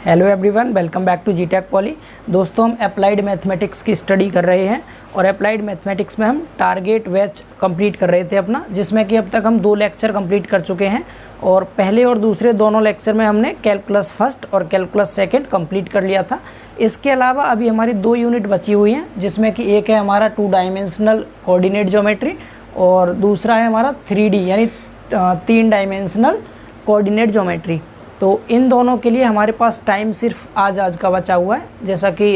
Hello everyone, welcome back to जीटेक poly. दोस्तों, हम अप्लाइड मैथमेटिक्स की स्टडी कर रहे हैं और अप्लाइड मैथमेटिक्स में हम टारगेट बैच कंप्लीट कर रहे थे अपना, जिसमें कि अब तक हम 2 लेक्चर कंप्लीट कर चुके हैं और पहले और दूसरे दोनों लेक्चर में हमने कैलकुलस फर्स्ट और कैलकुलस सेकंड कंप्लीट कर लिया था। इसके अलावा अभी हमारी 2 यूनिट बची हुई हैं, जिसमें कि एक है हमारा 2 डायमेंशनल कोऑर्डिनेट ज्योमेट्री और दूसरा है हमारा 3D यानी 3 डायमेंशनल कोऑर्डिनेट ज्योमेट्री। तो इन दोनों के लिए हमारे पास टाइम सिर्फ आज का बचा हुआ है। जैसा कि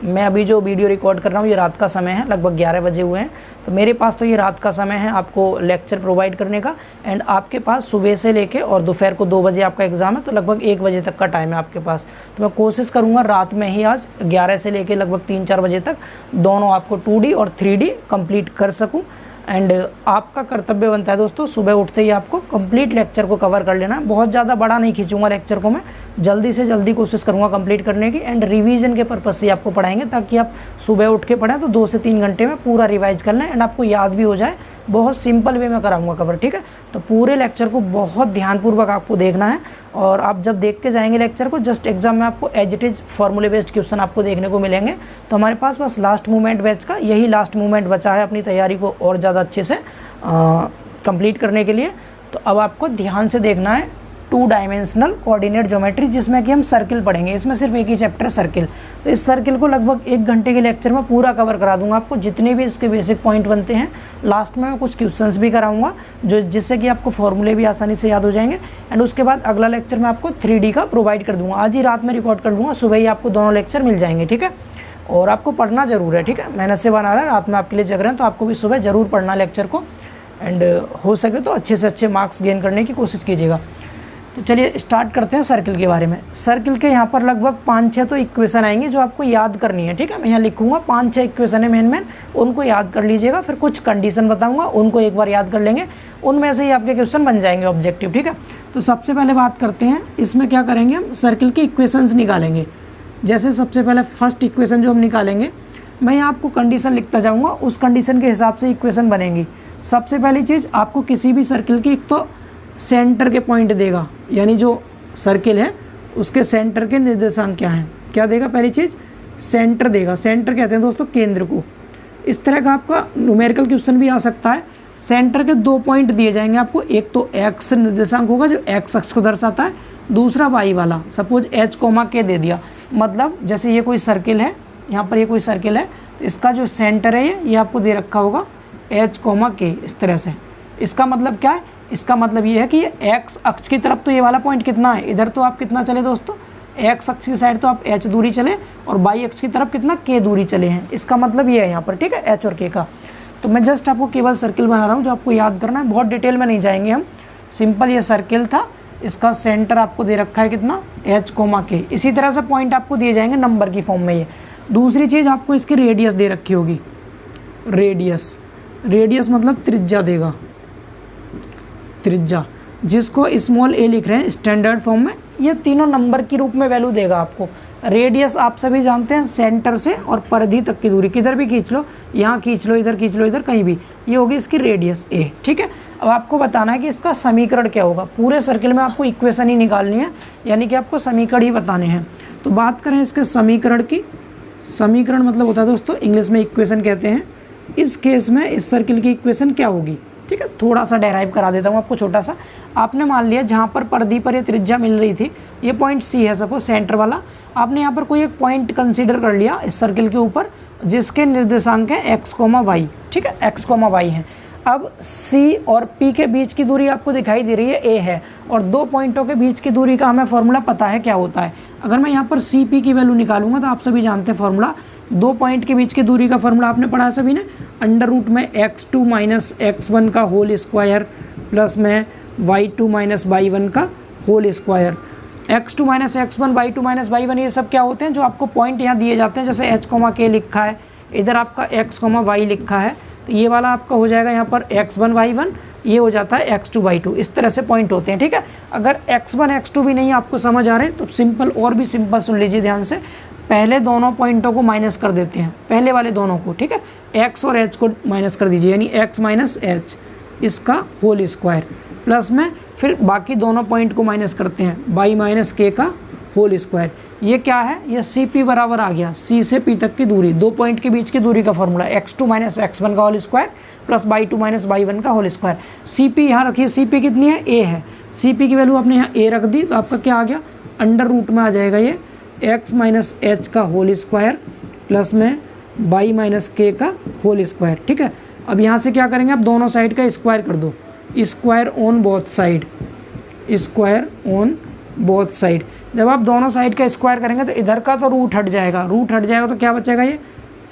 मैं अभी जो वीडियो रिकॉर्ड कर रहा हूँ ये रात का समय है, लगभग 11 बजे हुए हैं, तो मेरे पास तो ये रात का समय है आपको लेक्चर प्रोवाइड करने का। एंड आपके पास सुबह से लेके और दोपहर को 2 बजे आपका एग्ज़ाम है, तो लगभग 1 बजे तक का टाइम है आपके पास। तो मैं कोशिश करूँगा रात में ही आज 11 से लेके लगभग 3-4 बजे तक दोनों आपको 2D और 3D कंप्लीट कर सकूँ। एंड आपका कर्तव्य बनता है दोस्तों, सुबह उठते ही आपको कंप्लीट लेक्चर को कवर कर लेना है। बहुत ज़्यादा बड़ा नहीं खींचूंगा लेक्चर को, मैं जल्दी से जल्दी कोशिश करूंगा कंप्लीट करने की। एंड रिवीजन के पर्पज़ से आपको पढ़ाएंगे ताकि आप सुबह उठ के पढ़ें तो 2 से 3 घंटे में पूरा रिवाइज कर लें एंड आपको याद भी हो जाए। बहुत सिंपल वे में कराऊंगा कवर, ठीक है। तो पूरे लेक्चर को बहुत ध्यानपूर्वक आपको देखना है और आप जब देख के जाएंगे लेक्चर को, जस्ट एग्जाम में आपको एज इट इज़ फॉर्मूले बेस्ड क्वेश्चन आपको देखने को मिलेंगे। तो हमारे पास बस लास्ट मोमेंट बैच का यही लास्ट मोमेंट बचा है अपनी तैयारी को और ज़्यादा अच्छे से कंप्लीट करने के लिए। तो अब आपको ध्यान से देखना है 2 डायमेंशनल कोऑर्डिनेट ज्योमेट्री, जिसमें कि हम सर्किल पढ़ेंगे। इसमें सिर्फ एक ही चैप्टर सर्किल, तो इस सर्किल को लगभग 1 घंटे के लेक्चर में पूरा कवर करा दूंगा आपको। जितने भी इसके बेसिक पॉइंट बनते हैं लास्ट में मैं कुछ क्वेश्चंस भी कराऊंगा जिससे कि आपको फॉर्मूले भी आसानी से याद हो जाएंगे। एंड उसके बाद अगला लेक्चर मैं आपको 3D का प्रोवाइड कर दूँगा। आज ही रात में रिकॉर्ड कर दूँगा, सुबह ही आपको दोनों लेक्चर मिल जाएंगे, ठीक है। और आपको पढ़ना ज़रूर है, ठीक है। मेहनत से बना रहा है, रात में आपके लिए जग रहे हैं, तो आपको भी सुबह ज़रूर पढ़ना लेक्चर को। एंड हो सके तो अच्छे से अच्छे मार्क्स गेन करने की कोशिश कीजिएगा। तो चलिए स्टार्ट करते हैं सर्किल के बारे में। सर्किल के यहाँ पर लगभग 5-6 तो इक्वेशन आएंगे जो आपको याद करनी है, ठीक है। मैं यहाँ लिखूंगा 5-6 इक्वेशन है मेन, उनको याद कर लीजिएगा। फिर कुछ कंडीशन बताऊंगा, उनको एक बार याद कर लेंगे, उनमें से ही आपके क्वेश्चन बन जाएंगे ऑब्जेक्टिव, ठीक है। तो सबसे पहले बात करते हैं, इसमें क्या करेंगे हम सर्किल के इक्वेशंस निकालेंगे। जैसे सबसे पहले फर्स्ट इक्वेशन जो हम निकालेंगे, मैं यहाँ आपको कंडीशन लिखता जाऊँगा, उस कंडीशन के हिसाब से इक्वेशन बनेंगी। सबसे पहली चीज़, आपको किसी भी सर्किल की एक तो सेंटर के पॉइंट देगा, यानी जो सर्किल है उसके सेंटर के निर्देशांक क्या हैं, क्या देगा। पहली चीज़ सेंटर देगा। सेंटर कहते हैं दोस्तों केंद्र को। इस तरह का आपका न्यूमेरिकल क्वेश्चन भी आ सकता है। सेंटर के 2 पॉइंट दिए जाएंगे आपको, एक तो एक्स निर्देशांक होगा जो एक्स अक्ष को दर्शाता है, दूसरा वाई वाला। सपोज H, K दे दिया, मतलब जैसे ये कोई सर्किल है, यहाँ पर ये कोई सर्किल है, तो इसका जो सेंटर है ये आपको दे रखा होगा H, K इस तरह से। इसका मतलब क्या है, इसका मतलब ये है कि ये एक्स अक्ष की तरफ तो ये वाला पॉइंट कितना है, इधर तो आप कितना चले दोस्तों, एक्स अक्ष की साइड तो आप H दूरी चले और वाई अक्ष की तरफ कितना K दूरी चले हैं। इसका मतलब ये है यहाँ पर, ठीक है, H और K का। तो मैं जस्ट आपको केवल सर्किल बना रहा हूँ जो आपको याद करना है, बहुत डिटेल में नहीं जाएंगे हम। सिंपल ये सर्किल था, इसका सेंटर आपको दे रखा है कितना H, K। इसी तरह से पॉइंट आपको दिए जाएंगे नंबर की फॉर्म में। ये दूसरी चीज़ आपको इसकी रेडियस दे रखी होगी। रेडियस मतलब त्रिज्या देगा, त्रिज्या, जिसको स्मॉल a लिख रहे हैं स्टैंडर्ड फॉर्म में। ये तीनों नंबर के रूप में वैल्यू देगा आपको। रेडियस आप सभी जानते हैं, सेंटर से और परिधि तक की दूरी, किधर भी खींच लो, यहाँ खींच लो, इधर खींच लो, इधर कहीं भी, ये होगी इसकी रेडियस a, ठीक है। अब आपको बताना है कि इसका समीकरण क्या होगा। पूरे सर्किल में आपको इक्वेशन ही निकालनी है, यानी कि आपको समीकरण ही बताने हैं। तो बात करें इसके समीकरण की। समीकरण मतलब होता है दोस्तों, इंग्लिश में इक्वेशन कहते हैं। इस केस में इस सर्किल की इक्वेशन क्या होगी, ठीक है। थोड़ा सा डेराइव करा देता हूँ आपको छोटा सा। आपने मान लिया जहाँ पर परिधि पर ये त्रिज्या मिल रही थी, ये पॉइंट C है सपोज सेंटर वाला। आपने यहाँ पर कोई एक पॉइंट कंसीडर कर लिया इस सर्किल के ऊपर, जिसके निर्देशांक है x, y, ठीक है, x, y है। अब C और P के बीच की दूरी आपको दिखाई दे रही है a है, और 2 पॉइंटों के बीच की दूरी का हमें फॉर्मूला पता है क्या होता है। अगर मैं यहाँ पर CP की वैल्यू निकालूंगा तो आप सभी जानते हैं फॉर्मूला, 2 पॉइंट के बीच की दूरी का फॉर्मूला आपने पढ़ा सभी ने, अंडर रूट में x2 माइनस x1 का होल स्क्वायर प्लस में y2 माइनस y1 का whole square. x2 minus x1, y2 minus y1 ये सब क्या होते हैं, जो आपको पॉइंट यहाँ दिए जाते हैं। जैसे H, K लिखा है, इधर आपका x, y लिखा है, तो ये वाला आपका हो जाएगा यहाँ पर x1, y1, ये हो जाता है x2, y2। इस तरह से पॉइंट होते हैं, ठीक है। अगर x1, x2 भी नहीं आपको समझ आ रहे तो सिंपल, और भी सिंपल सुन लीजिए ध्यान से। पहले दोनों पॉइंटों को माइनस कर देते हैं, पहले वाले दोनों को, ठीक है। x और h को माइनस कर दीजिए, यानी x माइनस h, इसका होल स्क्वायर, प्लस में फिर बाकी दोनों पॉइंट को माइनस करते हैं, y माइनस k का होल स्क्वायर। ये क्या है, ये सी पी बराबर आ गया सी से पी तक की दूरी, 2 पॉइंट के बीच की दूरी का फॉर्मूला x2 माइनस x1 का whole square plus y2 minus y1 का होल स्क्वायर। सी पी यहाँ रखिए, सी पी कितनी है, a है, सी पी की वैल्यू आपने यहाँ a रख दी तो आपका क्या आ गया, अंडर रूट में आ जाएगा ये x माइनस एच का होल स्क्वायर प्लस में y माइनस के का होल स्क्वायर। ठीक है, अब यहाँ से क्या करेंगे, आप दोनों साइड का स्क्वायर कर दो, square on both side, square on both side. जब आप दोनों साइड का स्क्वायर करेंगे तो इधर का तो रूट हट जाएगा, रूट हट जाएगा तो क्या बचेगा, ये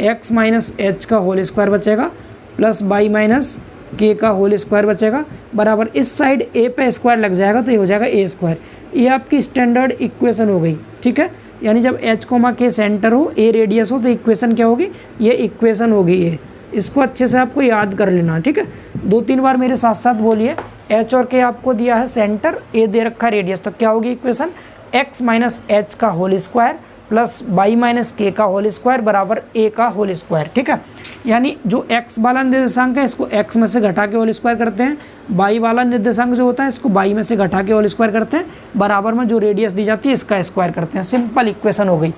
x माइनस एच का होल स्क्वायर बचेगा प्लस y माइनस के का होल स्क्वायर बचेगा बराबर इस साइड a पे स्क्वायर लग जाएगा तो ये हो जाएगा a स्क्वायर। ये आपकी स्टैंडर्ड इक्वेशन हो गई। ठीक है, यानी जब h कोमा के सेंटर हो, a रेडियस हो तो इक्वेशन क्या होगी, ये इक्वेशन होगी ये। इसको अच्छे से आपको याद कर लेना। ठीक है, 2-3 बार मेरे साथ साथ बोलिए। h और k आपको दिया है सेंटर, a दे रखा रेडियस, तो क्या होगी इक्वेशन, x माइनस एच का whole square plus y minus के का होल स्क्वायर बराबर a का होल स्क्वायर। ठीक है, यानी जो x वाला निर्देशांक है इसको x में से घटा के होल स्क्वायर करते हैं, y वाला निर्देशांक जो होता है इसको y में से घटा के होल स्क्वायर करते हैं, बराबर में जो रेडियस दी जाती है इसका स्क्वायर करते हैं। सिंपल इक्वेशन हो गई।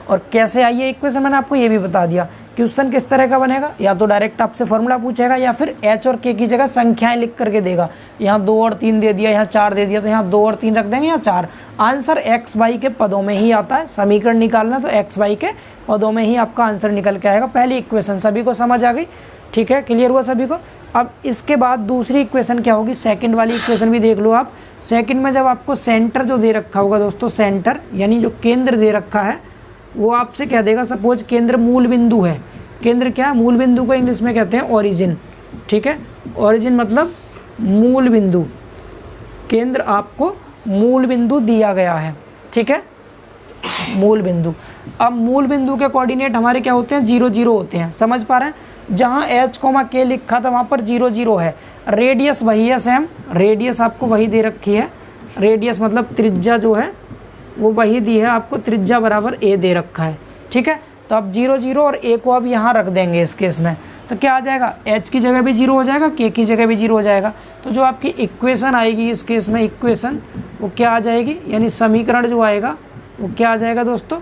और कैसे आई है इक्वेशन मैंने आपको ये भी बता दिया। क्वेश्चन किस तरह का बनेगा, या तो डायरेक्ट आपसे फॉर्मूला पूछेगा या फिर h और k की जगह संख्याएं लिख करके देगा। यहाँ 2 और 3 दे दिया, यहाँ 4 दे दिया, तो यहाँ 2 और 3 रख देंगे, यहाँ 4। आंसर x y के पदों में ही आता है, समीकरण निकालना तो x y के पदों में ही आपका आंसर निकल के आएगा। पहली इक्वेशन सभी को समझ आ गई। ठीक है, क्लियर हुआ सभी को। अब इसके बाद दूसरी इक्वेशन क्या होगी, सेकंड वाली इक्वेशन भी देख लो आप। सेकंड में जब आपको सेंटर जो दे रखा होगा दोस्तों, सेंटर यानी जो केंद्र दे रखा है वो आपसे क्या देगा, सपोज केंद्र मूल बिंदु है। केंद्र क्या है, मूल बिंदु को इंग्लिश में कहते हैं ओरिजिन। ठीक है, ओरिजिन मतलब मूल बिंदु। केंद्र आपको मूल बिंदु दिया गया है। ठीक है, मूल बिंदु। अब मूल बिंदु के कोऑर्डिनेट हमारे क्या होते हैं, 0 0 होते हैं। समझ पा रहे हैं, जहाँ h कोमा k लिखा था वहाँ पर 0 0 है। रेडियस वही है सेम, रेडियस आपको वही दे रखी है। रेडियस मतलब त्रिज्या जो है वो वही दी है आपको, त्रिज्या बराबर a दे रखा है। ठीक है, तो अब 0 0 और a को अब यहाँ रख देंगे इस केस में, तो क्या आ जाएगा, h की जगह भी 0 हो जाएगा, k की जगह भी 0 हो जाएगा। तो जो आपकी इक्वेशन आएगी इस केस में, इक्वेशन वो क्या आ जाएगी, यानी समीकरण जो आएगा वो क्या आ जाएगा दोस्तों,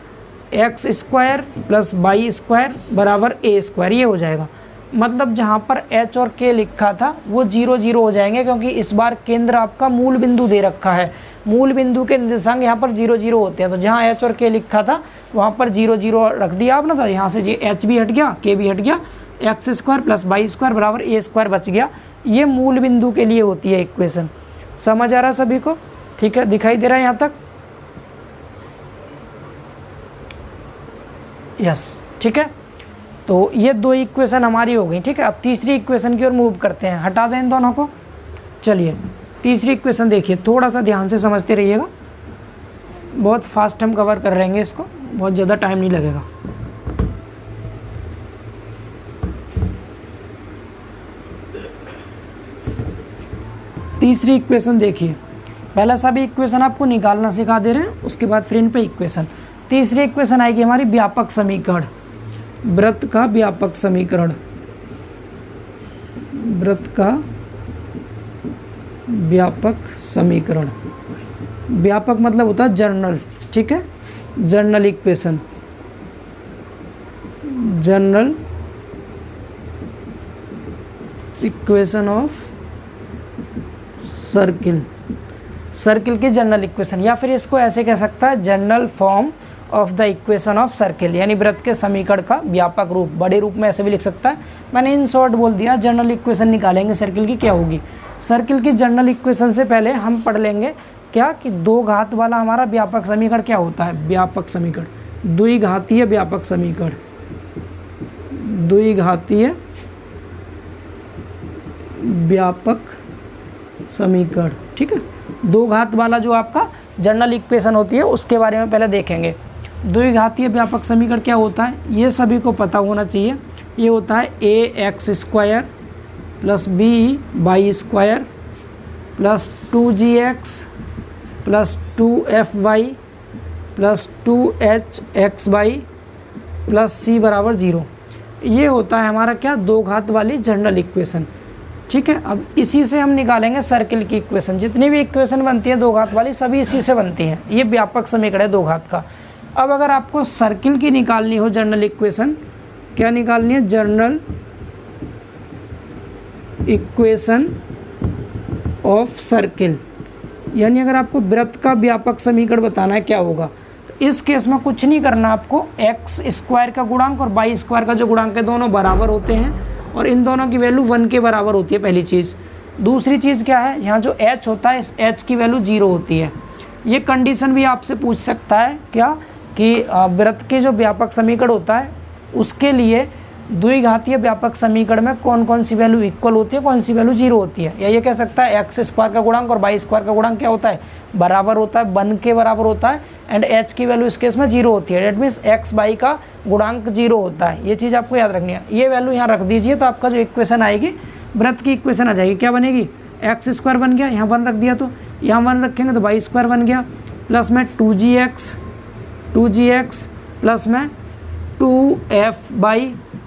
X square plus Y square बराबर a स्क्वायर, ये हो जाएगा। मतलब जहाँ पर h और k लिखा था वो 0 0 हो जाएंगे, क्योंकि इस बार केंद्र आपका मूल बिंदु दे रखा है। मूल बिंदु के निर्देशांक यहाँ पर 0 0 होते हैं, तो जहाँ h और k लिखा था वहाँ पर 0 0 रख दिया आपने, तो यहाँ से ये h भी हट गया, k भी हट गया, X square plus Y square बराबर a स्क्वायर बच गया। ये मूल बिंदु के लिए होती है इक्वेशन। समझ आ रहा सभी को, ठीक है, दिखाई दे रहा है यहाँ तक, यस। ठीक है, तो ये 2 इक्वेशन हमारी हो गई। ठीक है, अब तीसरी इक्वेशन की ओर मूव करते हैं, हटा दें इन दोनों को। चलिए तीसरी इक्वेशन देखिए, थोड़ा सा ध्यान से समझते रहिएगा, बहुत फास्ट हम कवर कर रहेंगे इसको, बहुत ज़्यादा टाइम नहीं लगेगा। तीसरी इक्वेशन देखिए, पहला सभी इक्वेशन आपको निकालना सिखा दे रहे हैं, उसके बाद फिर इन पे इक्वेशन। तीसरी इक्वेशन आएगी हमारी व्यापक समीकरण, वृत्त का व्यापक समीकरण, वृत्त का व्यापक समीकरण। व्यापक मतलब होता है जर्नल। ठीक है, general equation, general equation of circle, circle की जनरल इक्वेशन, या फिर इसको ऐसे कह सकता है general form of the equation of circle, यानी वृत्त के समीकरण का व्यापक रूप। बड़े रूप में ऐसे भी लिख सकता है, मैंने इन शॉर्ट बोल दिया। जनरल इक्वेशन निकालेंगे सर्किल की, क्या होगी। सर्किल की जनरल इक्वेशन से पहले हम पढ़ लेंगे क्या कि 2 घात वाला हमारा व्यापक समीकरण क्या होता है। व्यापक समीकरण, द्विघातीय व्यापक समीकरण, द्विघातीय व्यापक समीकरण। ठीक है, 2 घात वाला जो आपका जनरल इक्वेशन होती है उसके बारे में पहले देखेंगे। द्विघातीय व्यापक समीकरण क्या होता है, ये सभी को पता होना चाहिए। ये होता है ax square plus B Y square plus 2gx plus 2fy plus 2hxy plus c बराबर 0। ये होता है हमारा क्या, 2 घात वाली जनरल इक्वेशन। ठीक है। अब इसी से हम निकालेंगे सर्किल की इक्वेशन। जितनी भी इक्वेशन बनती है दो घात वाली सभी इसी से बनती हैं। ये व्यापक समीकरण है दो घात का। अब अगर आपको सर्किल की निकालनी हो जनरल इक्वेशन, क्या निकालनी है? जनरल इक्वेशन ऑफ सर्किल, यानी अगर आपको वृत्त का व्यापक समीकरण बताना है क्या होगा, तो इस केस में कुछ नहीं करना आपको। एक्स स्क्वायर का गुणांक और वाई स्क्वायर का जो गुणांक है दोनों बराबर होते हैं और इन दोनों की वैल्यू 1 के बराबर होती है, पहली चीज़। दूसरी चीज़ क्या है, यहाँ जो h होता है इस h की वैल्यू 0 होती है। ये कंडीशन भी आपसे पूछ सकता है क्या कि वृत्त के जो व्यापक समीकरण होता है उसके लिए द्विघातीय व्यापक समीकरण में कौन कौन सी वैल्यू इक्वल होती है, कौन सी वैल्यू 0 होती है। या ये कह सकता है एक्स स्क्वायर का गुणांक और वाई स्क्वायर का गुणांक क्या होता है? बराबर होता है, 1 के बराबर होता है एंड h की वैल्यू इस केस में 0 होती है। डेट मीन्स एक्स वाई का गुणांक 0 होता है। ये चीज़ आपको याद रखनी है। ये वैल्यू यहाँ रख दीजिए तो आपका जो इक्वेशन आएगी वृत्त की इक्वेशन आ जाएगी। क्या बनेगी? एक्स स्क्वायर बन गया, यहाँ 1 रख दिया तो यहाँ 1 रखेंगे तो वाई स्क्वायर बन गया, प्लस में 2gx प्लस में 2f/,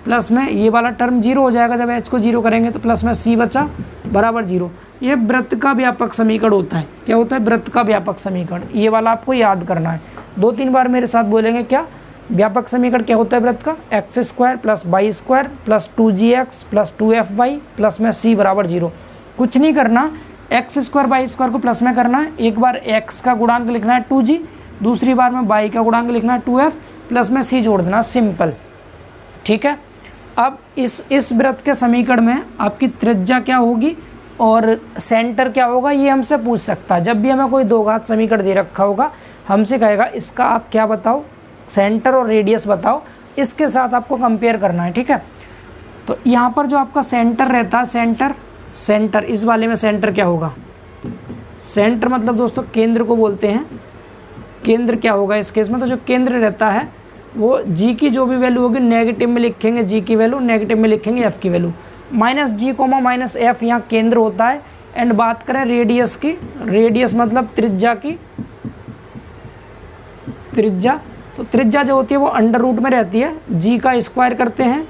प्लस में ये वाला टर्म 0 हो जाएगा जब h को 0 करेंगे, तो प्लस में c बचा बराबर 0। ये वृत्त का व्यापक समीकरण होता है। क्या होता है? वृत्त का व्यापक समीकरण। ये वाला आपको याद करना है। 2-3 बार मेरे साथ बोलेंगे क्या व्यापक समीकरण क्या होता है वृत्त का? X square plus Y square plus 2gx plus 2f/, plus में c बराबर 0। कुछ नहीं करना, एक्स स्क्वायर वाई स्क्वायर को प्लस में करना है। एक बार x का गुणांक लिखना है 2g, दूसरी बार में y का गुणांक लिखना है 2f, प्लस में c जोड़ देना, सिंपल। ठीक है। अब इस वृत्त के समीकरण में आपकी त्रिज्या क्या होगी और सेंटर क्या होगा, ये हमसे पूछ सकता है। जब भी हमें कोई दो घात समीकरण दे रखा होगा हमसे कहेगा इसका आप क्या बताओ, सेंटर और रेडियस बताओ, इसके साथ आपको कंपेयर करना है। ठीक है। तो यहाँ पर जो आपका सेंटर रहता है, सेंटर इस वाले में सेंटर क्या होगा? सेंटर मतलब दोस्तों केंद्र को बोलते हैं। केंद्र क्या होगा इस केस में? तो जो केंद्र रहता है वो g की जो भी वैल्यू होगी नेगेटिव में लिखेंगे, g की वैल्यू नेगेटिव में लिखेंगे, f की वैल्यू -g, -f यहाँ केंद्र होता है। एंड बात करें रेडियस की, रेडियस मतलब त्रिज्या की, त्रिज्या, तो त्रिज्या जो होती है वो अंडर रूट में रहती है। g का स्क्वायर करते हैं,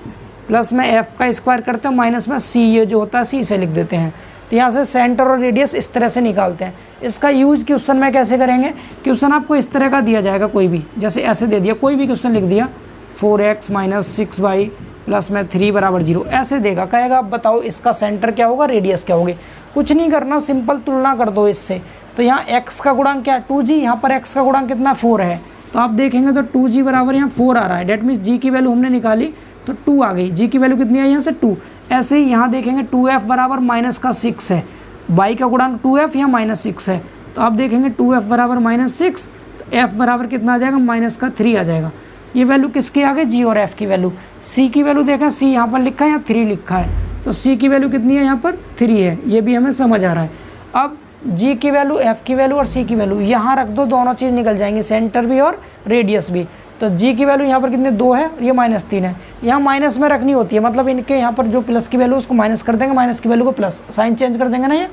प्लस में f का स्क्वायर करते हैं, माइनस में c, ये जो होता है c से लिख देते हैं। तो यहाँ से सेंटर और रेडियस इस तरह से निकालते हैं। इसका यूज क्वेश्चन में कैसे करेंगे? क्वेश्चन आपको इस तरह का दिया जाएगा, कोई भी, जैसे ऐसे दे दिया, कोई भी क्वेश्चन लिख दिया 4x - 6y प्लस में 3 बराबर 0, ऐसे देगा। कहेगा आप बताओ इसका सेंटर क्या होगा, रेडियस क्या होगी। कुछ नहीं करना, सिंपल तुलना कर दो इससे। तो यहाँ x का गुणांक क्या है? 2g, यहाँ पर x का गुणांक कितना? 4 है। तो आप देखेंगे तो 2g बराबर यहाँ 4 आ रहा है। डेट मीन्स g की वैल्यू हमने निकाली तो 2 आ गई। g की वैल्यू कितनी आई यहाँ से? 2। ऐसे ही यहाँ देखेंगे 2f बराबर -6 है, y का गुणांक 2f यहाँ -6 है। तो आप देखेंगे 2f बराबर -6, तो f बराबर कितना आ जाएगा? -3 आ जाएगा। ये वैल्यू किसकी आ गई? g और f की वैल्यू। c की वैल्यू देखें, c यहाँ पर लिखा है, यहाँ 3 लिखा है, तो c की वैल्यू कितनी है? यहाँ पर 3 है। ये भी हमें समझ आ रहा है। अब g की वैल्यू, f की वैल्यू और c की वैल्यू यहाँ रख दो, दोनों चीज़ निकल जाएंगी, सेंटर भी और रेडियस भी। तो g की वैल्यू यहाँ पर कितने? 2 है, ये -3 है। यहाँ माइनस में रखनी होती है, मतलब इनके यहाँ पर जो प्लस की वैल्यू उसको माइनस कर देंगे, माइनस की वैल्यू को प्लस, साइन चेंज कर देंगे ना। ये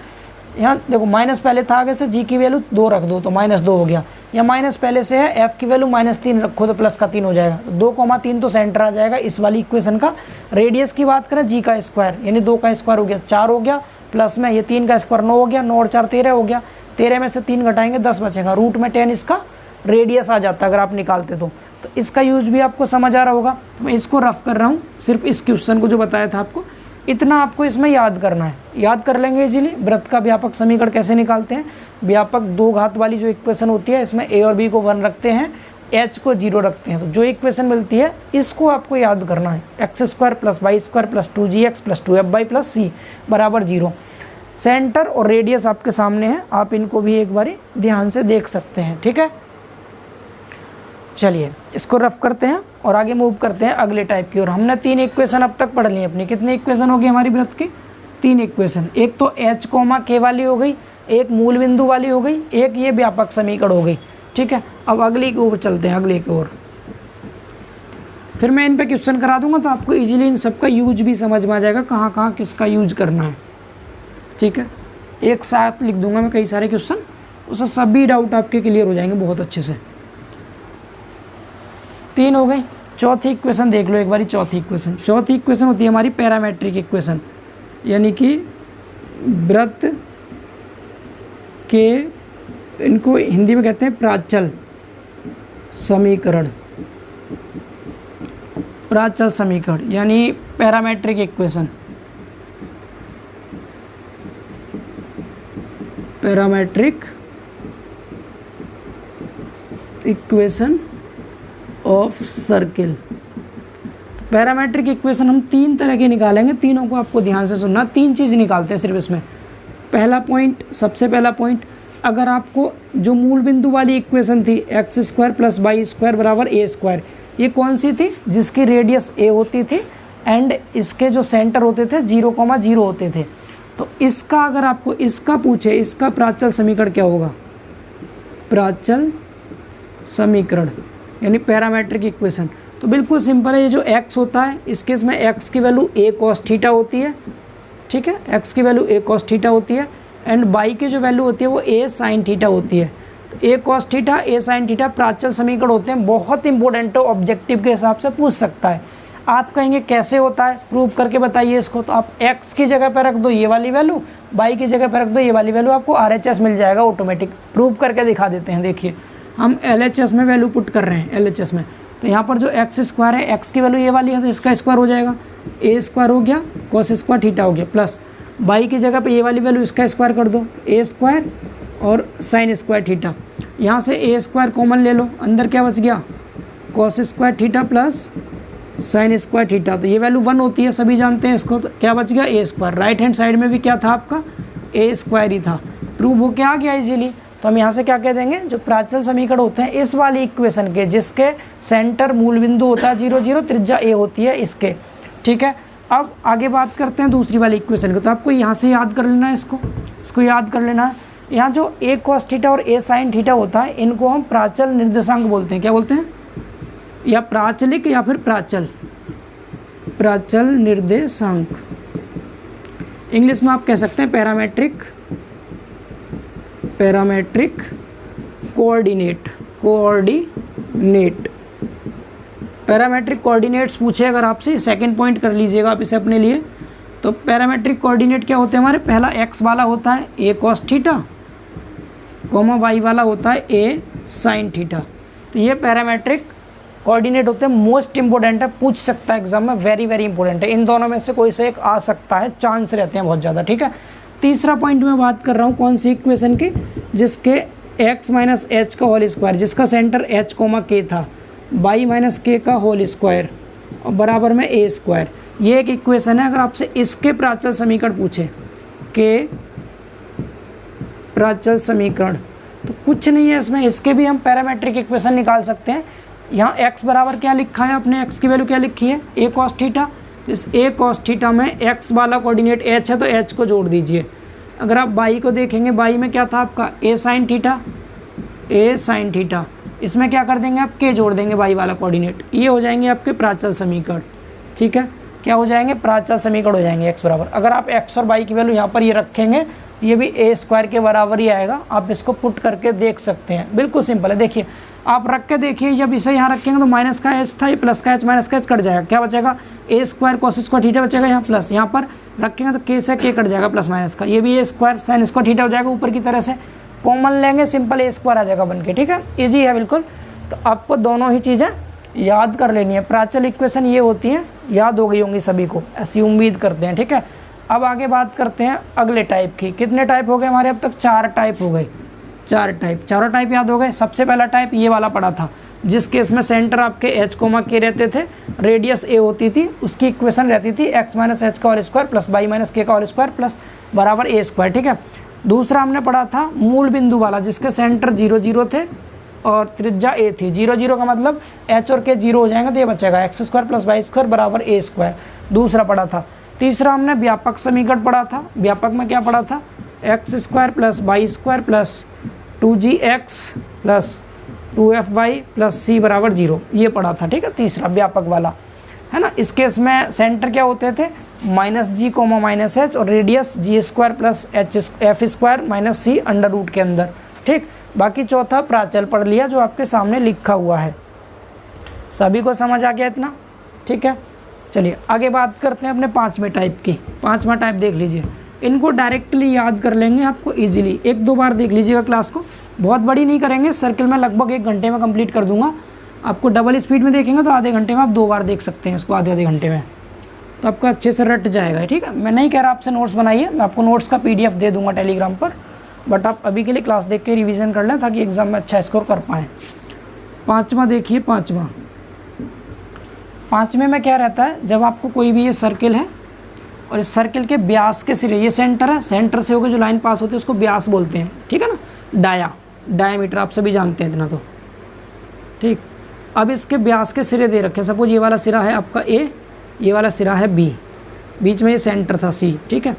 यहाँ देखो माइनस पहले था, आगे से g की वैल्यू 2 रख दो तो -2 हो गया। यहाँ माइनस पहले से है, f की वैल्यू -3 रखो तो प्लस का 3 हो जाएगा। 2,3 तो सेंटर आ जाएगा इस वाली इक्वेशन का। रेडियस की बात करें, g का स्क्वायर यानी 2 का स्क्वायर हो गया 4 हो गया, प्लस में ये 3 का स्क्वायर 9 हो गया, 9 और 4 13 हो गया। 13 में से 3 घटाएंगे 10 बचेगा, रूट में 10 इसका रेडियस आ जाता है अगर आप निकालते तो इसका यूज भी आपको समझ आ रहा होगा। तो मैं इसको रफ कर रहा हूँ, सिर्फ इस क्वेश्चन को जो बताया था आपको, इतना आपको इसमें याद करना है। याद कर लेंगे इजीली। वृत्त का व्यापक समीकरण कैसे निकालते हैं? व्यापक दो घात वाली जो इक्वेशन होती है इसमें a और b को 1 रखते हैं, h को 0 रखते हैं। तो जो इक्वेशन मिलती है इसको आपको याद करना है, x² + y² + 2gx + 2f/, plus c बराबर 0। सेंटर और रेडियस आपके सामने है, आप इनको भी एक बारी ध्यान से देख सकते हैं। ठीक है, चलिए इसको रफ करते हैं और आगे मूव करते हैं अगले टाइप की ओर। हमने 3 इक्वेशन अब तक पढ़ ली अपनी। कितनी इक्वेशन होगी हमारी वृत्त की? 3 इक्वेशन। एक तो h, k वाली हो गई, एक मूल बिंदु वाली हो गई, एक ये व्यापक समीकरण हो गई। ठीक है, अब अगली की ओर चलते हैं, अगले की ओर। फिर मैं इन पे क्वेश्चन करा दूंगा तो आपको इजीली इन सबका यूज भी समझ में आ जाएगा, कहाँ कहाँ किसका यूज करना है। ठीक है, एक साथ लिख दूंगा मैं कई सारे क्वेश्चन, उससे सभी डाउट आपके क्लियर हो जाएंगे बहुत अच्छे से। 3 हो गई। चौथी इक्वेशन देख लो एक बारी। चौथी इक्वेशन होती है हमारी पैरामेट्रिक इक्वेशन, यानी कि वृत्त के, इनको हिंदी में कहते हैं प्राचल समीकरण, प्राचल समीकरण यानी parametric equation, parametric equation of circle. Parametric equation हम 3 तरह के निकालेंगे, तीनों को आपको ध्यान से सुनना। 3 चीज़ निकालते हैं सिर्फ इसमें। पहला पॉइंट, सबसे पहला पॉइंट, अगर आपको जो मूल बिंदु वाली इक्वेशन थी x² + y² बराबर a², ये कौन सी थी? जिसकी रेडियस a होती थी एंड इसके जो सेंटर होते थे 0,0 होते थे। तो इसका अगर आपको इसका पूछे, इसका प्राचल समीकरण क्या होगा? प्राचल समीकरण यानी पैरामेट्रिक इक्वेशन। तो बिल्कुल सिंपल है, ये जो x होता है इस केस में x की वैल्यू a cos थीटा होती है, ठीक है, x की वैल्यू a cos थीटा होती है एंड y की जो वैल्यू होती है वो a sin थीटा होती है। तो a cos theta a sin theta प्राचल समीकरण होते हैं। बहुत इंपॉर्टेंट है, ऑब्जेक्टिव के हिसाब से पूछ सकता है। आप कहेंगे कैसे होता है, प्रूव करके बताइए इसको। तो आप x की जगह पर रख दो ये वाली वैल्यू, y की जगह पर रख दो ये वाली वैल्यू, आपको RHS मिल जाएगा ऑटोमेटिक। प्रूव करके दिखा देते हैं। देखिए हम LHS में वैल्यू पुट कर रहे हैं, LHS में। तो यहाँ पर जो x² है, x की वैल्यू ये वाली है तो इसका स्क्वायर हो जाएगा, a² हो गया cos² थीटा हो गया, प्लस y की जगह पे ये वाली वैल्यू इसका स्क्वायर कर दो, a² और sin² थीटा। यहाँ से a² कॉमन ले लो, अंदर क्या बच गया? cos² theta plus sin² theta. तो ये वैल्यू 1 होती है, सभी जानते हैं इसको। तो क्या बच गया? a²। राइट हैंड साइड में भी क्या था आपका? a² ही था। प्रूव हो क्या आ गया इजीली। तो हम यहाँ से क्या कह देंगे, जो प्राचल समीकरण होते हैं इस वाली इक्वेशन के, जिसके सेंटर मूल बिंदु होता है 0, 0, त्रिज्या a होती है इसके, ठीक है। अब आगे बात करते हैं दूसरी वाली इक्वेशन की। तो आपको यहाँ से याद कर लेना है, इसको याद कर लेना है। यहाँ जो a cos थीटा और a sin थीटा होता है, इनको हम प्राचल निर्देशांक बोलते हैं। क्या बोलते हैं? या प्राचलिक या फिर प्राचल निर्देशांक। इंग्लिश में आप कह सकते हैं पैरामेट्रिक कोऑर्डिनेट। पैरामेट्रिक कोऑर्डिनेट्स पूछे अगर आपसे, सेकंड पॉइंट कर लीजिएगा आप इसे अपने लिए। तो पैरामेट्रिक कोऑर्डिनेट क्या होते हैं हमारे? पहला x वाला होता है a cos थीटा, y वाला होता है a sin थीटा। तो ये पैरामेट्रिक कोऑर्डिनेट होते हैं। मोस्ट इंपॉर्टेंट है, पूछ सकता है एग्जाम में, वेरी वेरी इंपॉर्टेंट है। इन दोनों में से कोई से एक आ सकता है, चांस रहते हैं बहुत ज़्यादा, ठीक है। तीसरा पॉइंट मैं बात कर रहा हूँ कौन सी इक्वेशन की? जिसके x - h का होल स्क्वायर, जिसका सेंटर h, k था, y - k का होल स्क्वायर और बराबर में a²। ये एक इक्वेशन है। अगर आपसे इसके प्राचल समीकरण पूछे, के प्राचल समीकरण, तो कुछ नहीं है इसमें, इसके भी हम पैरामेट्रिक इक्वेशन निकाल सकते हैं। यहाँ x बराबर क्या लिखा है अपने, x की वैल्यू क्या लिखी है? a cos theta. इस a cos थीटा में x वाला कोऑर्डिनेट h है तो h को जोड़ दीजिए। अगर आप y को देखेंगे, y में क्या था आपका? a sin theta. इसमें क्या कर देंगे आप? k जोड़ देंगे y वाला कोऑर्डिनेट। ये हो जाएंगे आपके प्राचल समीकरण, ठीक है। क्या हो जाएंगे? प्राचल समीकरण हो जाएंगे x बराबर। अगर आप x और y की वैल्यू यहाँ पर ये रखेंगे, ये भी a² के बराबर ही आएगा। आप इसको पुट करके देख सकते हैं, बिल्कुल सिंपल है। देखिए आप रख के देखिए, जब इसे यहाँ रखेंगे तो माइनस का h था, ये प्लस का h, माइनस का h कट जाएगा, क्या बचेगा? a² cos² थीटा बचेगा यहाँ प्लस, यहाँ पर रखेंगे तो k से k कट जाएगा प्लस माइनस का, ये भी a² sin² थीटा हो जाएगा। ऊपर की तरह से कॉमन लेंगे, सिंपल a² आ जाएगा बन के, ठीक है। ईजी है बिल्कुल। तो आपको दोनों ही चीज़ें याद कर लेनी है। प्राचल इक्वेशन ये होती हैं, याद हो गई होंगी सभी को, ऐसी उम्मीद करते हैं, ठीक है। अब आगे बात करते हैं अगले टाइप की। कितने टाइप हो गए हमारे अब तक? 4 टाइप हो गए, 4 टाइप। चारों टाइप याद हो गए। सबसे पहला टाइप ये वाला पड़ा था, जिसके इसमें सेंटर आपके h, k रहते थे, रेडियस a होती थी, उसकी इक्वेशन रहती थी x - h का whole square plus y - k का होल स्क्वायर प्लस बराबर a², ठीक है। दूसरा हमने पढ़ा था मूल बिंदु वाला, जिसके सेंटर 0, 0 थे और त्रिज्या a थी। 0, 0 का मतलब h और k 0 हो जाएंगे तो ये बचेगा x² + y² बराबर a²। दूसरा पढ़ा था। तीसरा हमने व्यापक समीकरण पढ़ा था। व्यापक में क्या पढ़ा था? x² + y² plus 2gx plus 2fy plus c बराबर 0, ये पढ़ा था, ठीक है। तीसरा व्यापक वाला है ना। इसके इसमें सेंटर क्या होते थे? -g, -h और radius g² plus f² - c under root के अंदर, ठीक। बाकी चौथा प्राचल पढ़ लिया, जो आपके सामने लिखा हुआ है। सभी को समझ आ गया इतना? ठीक है। चलिए आगे बात करते हैं अपने 5वें टाइप की। 5वां टाइप देख लीजिए। इनको डायरेक्टली याद कर लेंगे आपको इजीली। 1-2 बार देख लीजिएगा क्लास को, बहुत बड़ी नहीं करेंगे, सर्किल में लगभग 1 घंटे में कंप्लीट कर दूंगा। आपको डबल स्पीड में देखेंगे तो आधे घंटे में आप 2 बार देख सकते हैं इसको, आधे घंटे में, तो आपका अच्छे से रट जाएगा। ठीक है, मैं नहीं कह रहा आपसे नोट्स बनाइए, मैं आपको नोट्स का PDF दे दूंगा टेलीग्राम पर, बट आप अभी के लिए क्लास देख के रिवीजन कर लें ताकि एग्जाम में अच्छा स्कोर कर पाएँ। 5वां देखिए, 5वें में क्या रहता है, जब आपको कोई भी ये सर्किल है और इस सर्किल के व्यास के सिरे, ये सेंटर है, सेंटर से होकर जो लाइन पास होती है उसको व्यास बोलते हैं। ठीक है ना, डायामीटर आप सभी जानते हैं इतना तो। ठीक, अब इसके व्यास के सिरे दे रखे हैं, सपोज ये वाला सिरा है आपका A, ये वाला सिरा है B, बीच में ये सेंटर था C। ठीक है,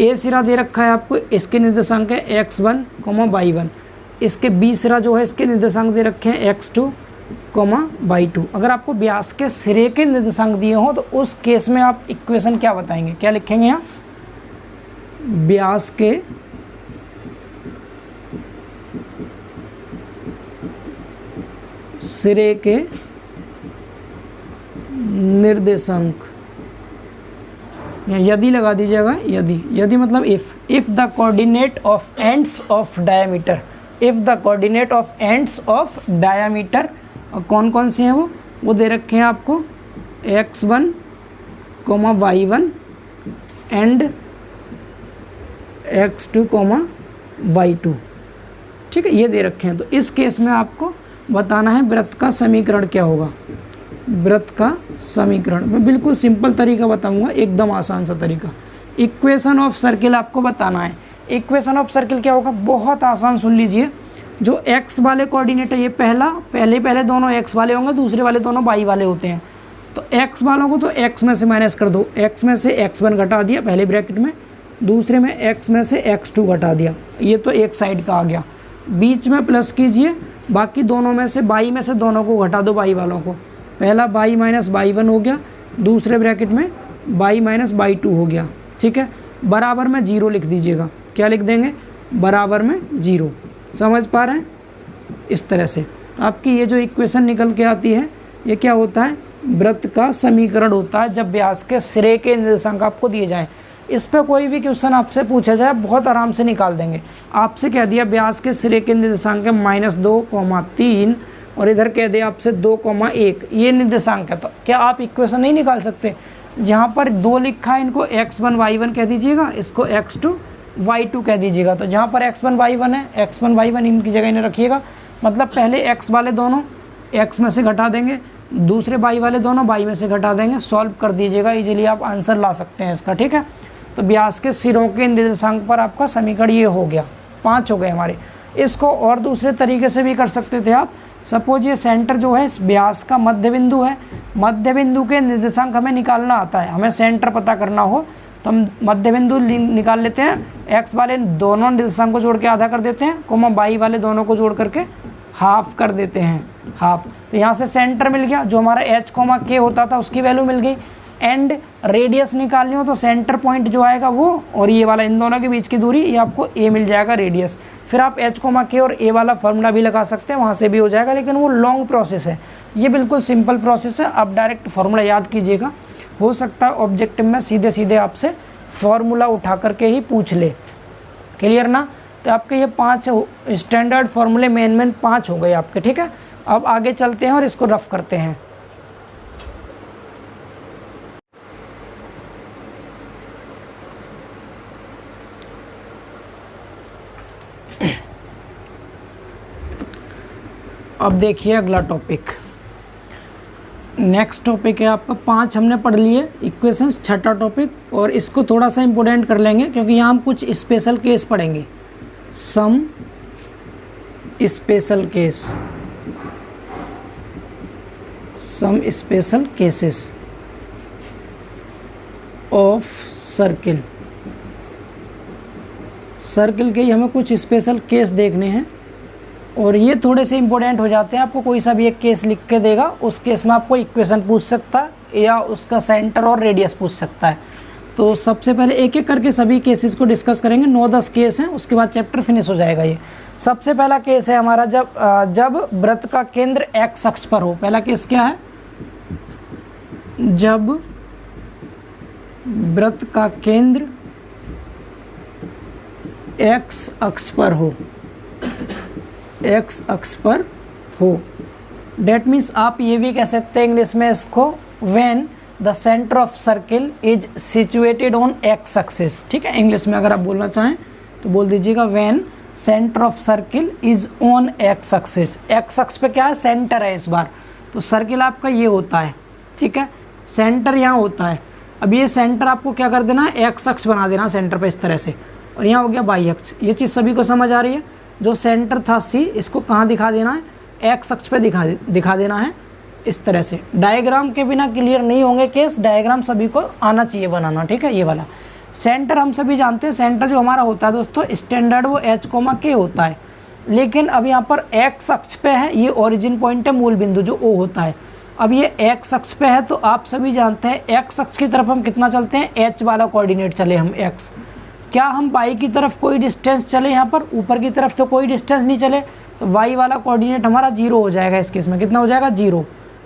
A सिरा दे रखा है आपको, इसके निर्देशांक है x1, y1। इसके B सिरा जो है इसके निर्देशांक दे रखे हैं x2, y2। अगर आपको व्यास के सिरे के निर्देशांक दिए हो तो उस केस में आप इक्वेशन क्या बताएंगे, क्या लिखेंगे यहाँ, व्यास के सिरे के निर्देशांक, यदि लगा दीजिएगा, यदि मतलब if the coordinate of ends of diameter, if the coordinate of ends of diameter, और कौन कौन से हैं वो दे रखे हैं आपको x1, y1 and x2, y2। ठीक है, ये दे रखे हैं। तो इस केस में आपको बताना है वृत्त का समीकरण क्या होगा। वृत्त का समीकरण मैं बिल्कुल सिंपल तरीका बताऊंगा, एकदम आसान सा तरीका। इक्वेशन ऑफ सर्किल आपको बताना है। इक्वेशन ऑफ सर्किल क्या होगा, बहुत आसान, सुन लीजिए। जो x वाले कोऑर्डिनेट है, ये पहले दोनों x वाले होंगे, दूसरे वाले दोनों y वाले होते हैं। तो x वालों को तो x में से माइनस कर दो, x में से x1 घटा दिया पहले ब्रैकेट में, दूसरे में x में से x2 घटा दिया, ये तो एक साइड का आ गया। बीच में प्लस कीजिए, बाकी दोनों में से y में से दोनों को घटा दो, y वालों को। पहला y माइनस y1 हो गया, दूसरे ब्रैकेट में y माइनस y2 हो गया। ठीक है, बराबर में 0 लिख दीजिएगा। क्या लिख देंगे, बराबर में 0। समझ पा रहे हैं, इस तरह से आपकी ये जो इक्वेशन निकल के आती है, ये क्या होता है, वृत्त का समीकरण होता है जब व्यास के सिरे के निर्देशांक आपको दिए जाएं। इस पर कोई भी क्वेश्चन आपसे पूछा जाए बहुत आराम से निकाल देंगे। आपसे कह दिया व्यास के सिरे के निर्देशांक है -2, 3 और इधर कह दिया आपसे 2, 1, ये निर्देशांक है, तो क्या आप इक्वेशन नहीं निकाल सकते। यहाँ पर 2 लिखा है, इनको x1 y1 कह दीजिएगा, इसको x2 y2 कह दीजिएगा। तो जहाँ पर x1 y1 है, x1 y1 इनकी जगह इन्हें रखिएगा। मतलब पहले x वाले दोनों x में से घटा देंगे, दूसरे y वाले दोनों y में से घटा देंगे, सॉल्व कर दीजिएगा, इजीली आप आंसर ला सकते हैं इसका। ठीक है, तो व्यास के सिरों के निर्देशांक पर आपका समीकरण ये हो गया। 5 हो गए हमारे। इसको और दूसरे तरीके से भी कर सकते थे आप। सपोज ये सेंटर जो है इस व्यास का मध्य बिंदु है, मध्य बिंदु के निर्देशांक हमें निकालना आता है, हमें सेंटर पता करना हो तो हम मध्य बिंदु निकाल लेते हैं। x वाले दोनों निर्देशांक को जोड़ के आधा कर देते हैं, y वाले दोनों को जोड़ करके हाफ कर देते हैं, हाफ। तो यहाँ से सेंटर मिल गया, जो हमारा h, k होता था उसकी वैल्यू मिल गई। एंड रेडियस निकालनी हो तो सेंटर पॉइंट जो आएगा वो, और ये वाला इन दोनों के बीच की दूरी, ये आपको a मिल जाएगा रेडियस। फिर आप h, k और a वाला फार्मूला भी लगा सकते हैं, वहाँ से भी हो जाएगा, लेकिन वो लॉन्ग प्रोसेस है। ये बिल्कुल सिंपल प्रोसेस है, आप डायरेक्ट फार्मूला याद कीजिएगा। हो सकता है ऑब्जेक्टिव में सीधे सीधे आपसे फार्मूला उठा करके ही पूछ ले। क्लियर ना। तो आपके ये 5 स्टैंडर्ड फार्मूले मेन 5 हो गए आपके। ठीक है, अब आगे चलते हैं और इसको रफ करते हैं। अब देखिए अगला टॉपिक, नेक्स्ट टॉपिक है आपका 5 हमने पढ़ लिए इक्वेशंस, छठा टॉपिक, और इसको थोड़ा सा इम्पोर्टेंट कर लेंगे क्योंकि यहाँ हम कुछ स्पेशल केस पढ़ेंगे। Some special case, some special cases of circle. Circle के ही हमें कुछ स्पेशल केस देखने हैं और ये थोड़े से इंपॉर्टेंट हो जाते हैं। आपको कोई सा भी एक केस लिख के देगा, उस केस में आपको इक्वेशन पूछ सकता है या उसका सेंटर और रेडियस पूछ सकता है। तो सबसे पहले एक एक करके सभी केसेस को डिस्कस करेंगे। 9-10 केस हैं, उसके बाद चैप्टर फिनिश हो जाएगा। ये सबसे पहला केस है हमारा, जब वृत्त का केंद्र एक्स अक्ष पर हो। पहला केस क्या है, जब वृत्त का केंद्र एक्स अक्ष पर हो, एक्स अक्ष पर हो। डेट मीन्स आप ये भी कह सकते हैं इंग्लिश में इसको, when the centre of circle is situated on x axis. ठीक है, इंग्लिश में अगर आप बोलना चाहें तो बोल दीजिएगा when centre of circle is on x axis. X अक्ष पे क्या है, सेंटर है इस बार, तो सर्किल आपका ये होता है। ठीक है, सेंटर यहाँ होता है। अब ये सेंटर आपको क्या कर देना है, एक्स अक्ष बना देना सेंटर पे इस तरह से, और यहाँ हो गया वाई अक्ष। ये चीज़ सभी को समझ आ रही है। जो सेंटर था सी, इसको कहाँ दिखा देना है, एक्स अक्ष पे दिखा देना है इस तरह से। डायग्राम के बिना क्लियर नहीं होंगे केस, डायग्राम सभी को आना चाहिए बनाना। ठीक है, ये वाला सेंटर हम सभी जानते हैं, सेंटर जो हमारा होता है दोस्तों स्टैंडर्ड वो एच कोमा के होता है, लेकिन अब यहाँ पर एक्स अक्ष पे है, ये ओरिजिन पॉइंट है, मूल बिंदु जो ओ होता है। अब ये एक्स अक्ष पे है, तो आप सभी जानते हैं एक्स अक्ष की तरफ हम कितना चलते हैं, एच वाला कोऑर्डिनेट चले हम एक्स। क्या हम वाई की तरफ कोई डिस्टेंस चले, यहाँ पर ऊपर की तरफ तो कोई डिस्टेंस नहीं चले, तो वाई वाला कोऑर्डिनेट हमारा 0 हो जाएगा। इस केस में कितना हो जाएगा, 0।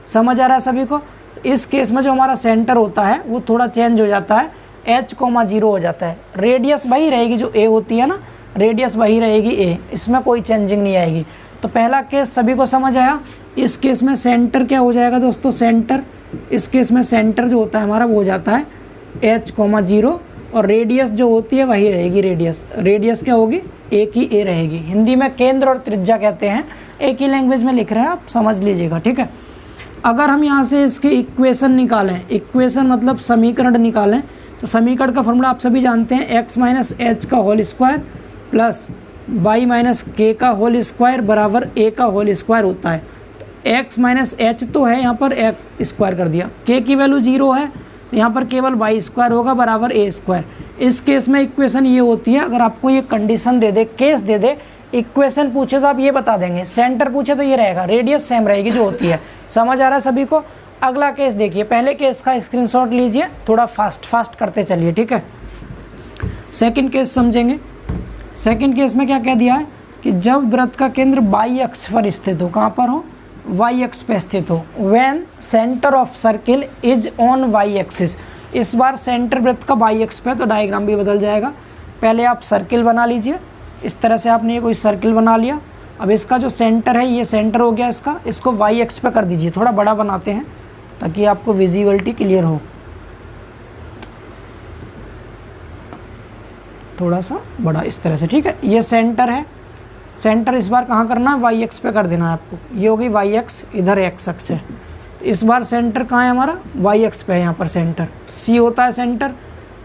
समझ आ रहा है सभी को। इस केस में जो हमारा सेंटर होता है वो थोड़ा चेंज हो जाता है, h,0 हो जाता है। रेडियस वही रहेगी जो a होती है ना, रेडियस वही रहेगी a, इसमें कोई चेंजिंग नहीं आएगी। तो पहला केस सभी को समझ आया। इस केस में सेंटर क्या हो जाएगा दोस्तों, सेंटर, इस केस में सेंटर जो होता है हमारा वो हो जाता है h,0, और रेडियस जो होती है वही रहेगी। रेडियस क्या होगी, a की a रहेगी। हिंदी में केंद्र और त्रिज्या कहते हैं, एक ही लैंग्वेज में लिख रहे हैं, आप समझ लीजिएगा। ठीक है, अगर हम यहाँ से इसके इक्वेशन निकालें, इक्वेशन मतलब समीकरण निकालें, तो समीकरण का फॉर्मूला आप सभी जानते हैं, x माइनस एच का whole square plus Y minus के का होल स्क्वायर बराबर a का होल स्क्वायर होता है। तो x माइनस एच तो है, यहाँ पर x स्क्वायर कर दिया, k की वैल्यू 0 है, तो यहाँ पर केवल वाई स्क्वायर होगा बराबर a स्क्वायर। इस केस में इक्वेशन ये होती है, अगर आपको ये कंडीशन दे दे, केस दे दे, इक्वेशन पूछे तो आप ये बता देंगे, सेंटर पूछे तो ये रहेगा, रेडियस सेम रहेगी जो होती है। समझ आ रहा है सभी को। अगला केस देखिए, पहले केस का स्क्रीनशॉट लीजिए, थोड़ा फास्ट करते चलिए। ठीक है, सेकंड केस समझेंगे। सेकंड केस में क्या कह दिया है कि जब वृत्त का केंद्र वाई अक्ष पर स्थित हो, कहाँ पर हो, वाई अक्ष पर स्थित हो, when centre of circle is on Y axis. इस बार सेंटर वृत्त का वाई अक्ष पे, तो डायग्राम भी बदल जाएगा। पहले आप सर्किल बना लीजिए, इस तरह से आपने ये कोई सर्किल बना लिया। अब इसका जो सेंटर है, ये सेंटर हो गया इसका, इसको वाई एक्स पे कर दीजिए। थोड़ा बड़ा बनाते हैं ताकि आपको विजिबिलिटी क्लियर हो, थोड़ा सा बड़ा इस तरह से। ठीक है, ये सेंटर है, सेंटर इस बार कहाँ करना है, वाई एक्स पे कर देना है आपको। ये हो गई वाई एक्स, इधर एक्स अक्ष है, तो इस बार सेंटर कहाँ है हमारा, वाई एक्स पे है। यहाँ पर सेंटर सी होता है, सेंटर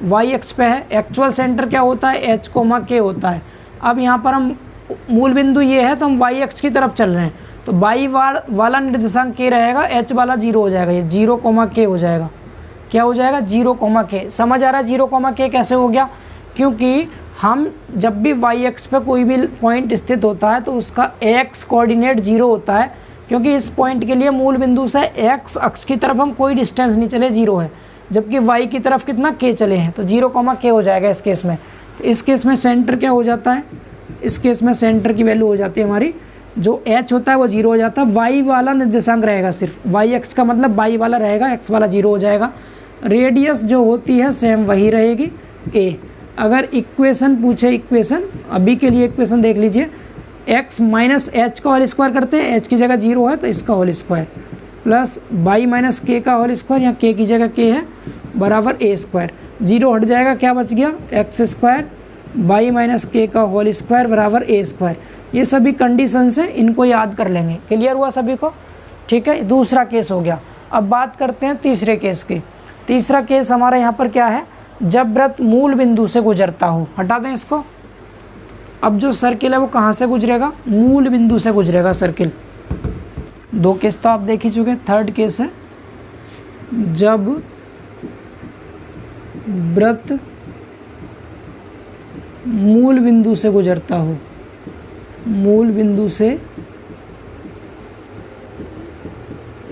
वाई एक्स पे है। एक्चुअल सेंटर क्या होता है, h,k होता है। अब यहाँ पर हम मूल बिंदु ये है, तो हम वाई अक्ष की तरफ चल रहे हैं, तो वाई वाला निर्देशांक k रहेगा, h वाला 0 हो जाएगा, ये 0,k हो जाएगा। क्या हो जाएगा, 0,k। समझ आ रहा है 0,k कैसे हो गया, क्योंकि हम जब भी वाई अक्ष पे कोई भी पॉइंट स्थित होता है तो उसका x कोऑर्डिनेट 0 होता है, क्योंकि इस पॉइंट के लिए मूल बिंदु से x अक्ष की तरफ हम कोई डिस्टेंस नहीं चले, 0 है, जबकि y की तरफ कितना k चले हैं, तो 0,k हो जाएगा इस केस में। तो इस केस में सेंटर क्या हो जाता है, इस केस में सेंटर की वैल्यू हो जाती है हमारी, जो h होता है वो 0 हो जाता है, y वाला निर्देशांक रहेगा सिर्फ, y अक्ष का मतलब y वाला रहेगा, x वाला 0 हो जाएगा। रेडियस जो होती है सेम वही रहेगी a। अगर इक्वेशन पूछे, इक्वेशन अभी के लिए इक्वेशन देख लीजिए, x माइनस एच का होल स्क्वायर करते हैं, h की जगह 0 है तो इसका whole square plus Y minus के का होल स्क्वायर, यहाँ k की जगह k है, बराबर a स्क्वायर। 0 हट जाएगा, क्या बच गया, x स्क्वायर वाई माइनस के का होल स्क्वायर बराबर a स्क्वायर। ये सभी कंडीशंस हैं, इनको याद कर लेंगे। क्लियर हुआ सभी को। ठीक है, दूसरा केस हो गया। अब बात करते हैं तीसरे केस की। तीसरा केस हमारा यहाँ पर क्या है, जब वृत्त मूल बिंदु से गुजरता हो। हटा दें इसको। अब जो सर्किल है वो कहाँ से गुजरेगा, मूल बिंदु से गुजरेगा सर्किल। 2 केस तो आप देख ही चुके। थर्ड केस है जब वृत्त मूल बिंदु से गुजरता हो, मूल बिंदु से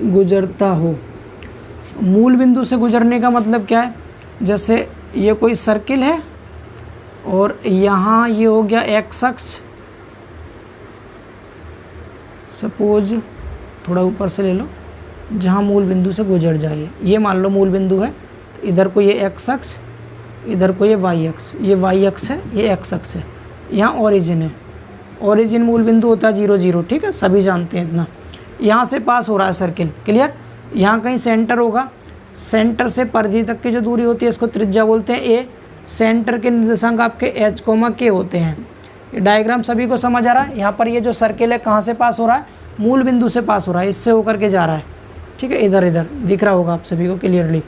गुजरता हो। मूल बिंदु से गुजरने का मतलब क्या है, जैसे ये कोई सर्किल है और यहाँ ये हो गया एक्स अक्ष, सपोज थोड़ा ऊपर से ले लो, जहाँ मूल बिंदु से गुजर जाए, ये मान लो मूल बिंदु है, तो इधर को ये एक्स अक्ष, इधर को ये वाई अक्ष, ये वाई अक्ष है, ये एक्स अक्ष है। यहाँ ओरिजिन है, ओरिजिन मूल बिंदु होता है 0 0, ठीक है, सभी जानते हैं इतना। यहाँ से पास हो रहा है सर्किल, क्लियर। यहाँ कहीं सेंटर होगा, सेंटर से परिधि तक की जो दूरी होती है इसको त्रिज्या बोलते हैं ए। सेंटर के निर्देशांक आपके h, k होते हैं। ये डायग्राम सभी को समझ आ रहा है। यहाँ पर ये जो सर्किल है कहाँ से पास हो रहा है, मूल बिंदु से पास हो रहा है, इससे होकर के जा रहा है, ठीक है, इधर इधर दिख रहा होगा आप सभी को क्लियरली,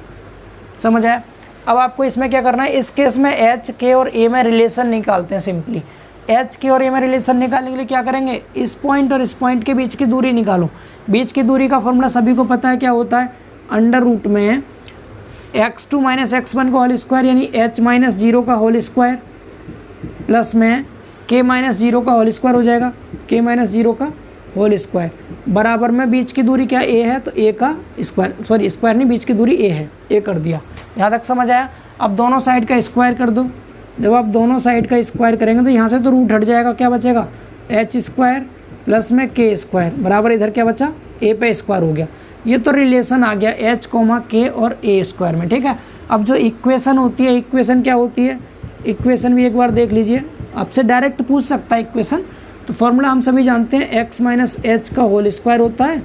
समझ आया। अब आपको इसमें क्या करना है, इस केस में h, k और a में रिलेशन निकालते हैं सिंपली। h, k और a में रिलेशन निकालने के लिए क्या करेंगे, इस पॉइंट और इस पॉइंट के बीच की दूरी निकालो। बीच की दूरी का फॉर्मूला सभी को पता है, क्या होता है, अंडर रूट में x2 - x1 का होल स्क्वायर यानी h - 0 का होल स्क्वायर प्लस में k - 0 का होल स्क्वायर हो जाएगा, k - 0 का होल स्क्वायर बराबर में बीच की दूरी क्या a है तो a का स्क्वायर, सॉरी स्क्वायर नहीं, बीच की दूरी a है, a कर दिया। यहाँ तक समझ आया। अब दोनों साइड का स्क्वायर कर दो। जब आप दोनों साइड का स्क्वायर करेंगे तो यहाँ से तो रूट हट जाएगा, क्या बचेगा, h स्क्वायर प्लस में k स्क्वायर बराबर इधर क्या बचा, a पे स्क्वायर हो गया। ये तो रिलेशन आ गया h, k और a स्क्वायर में, ठीक है। अब जो इक्वेशन होती है, इक्वेशन क्या होती है, इक्वेशन भी एक बार देख लीजिए, आपसे डायरेक्ट पूछ सकता है इक्वेशन। तो फॉर्मूला हम सभी जानते हैं, x - h का होल स्क्वायर होता है,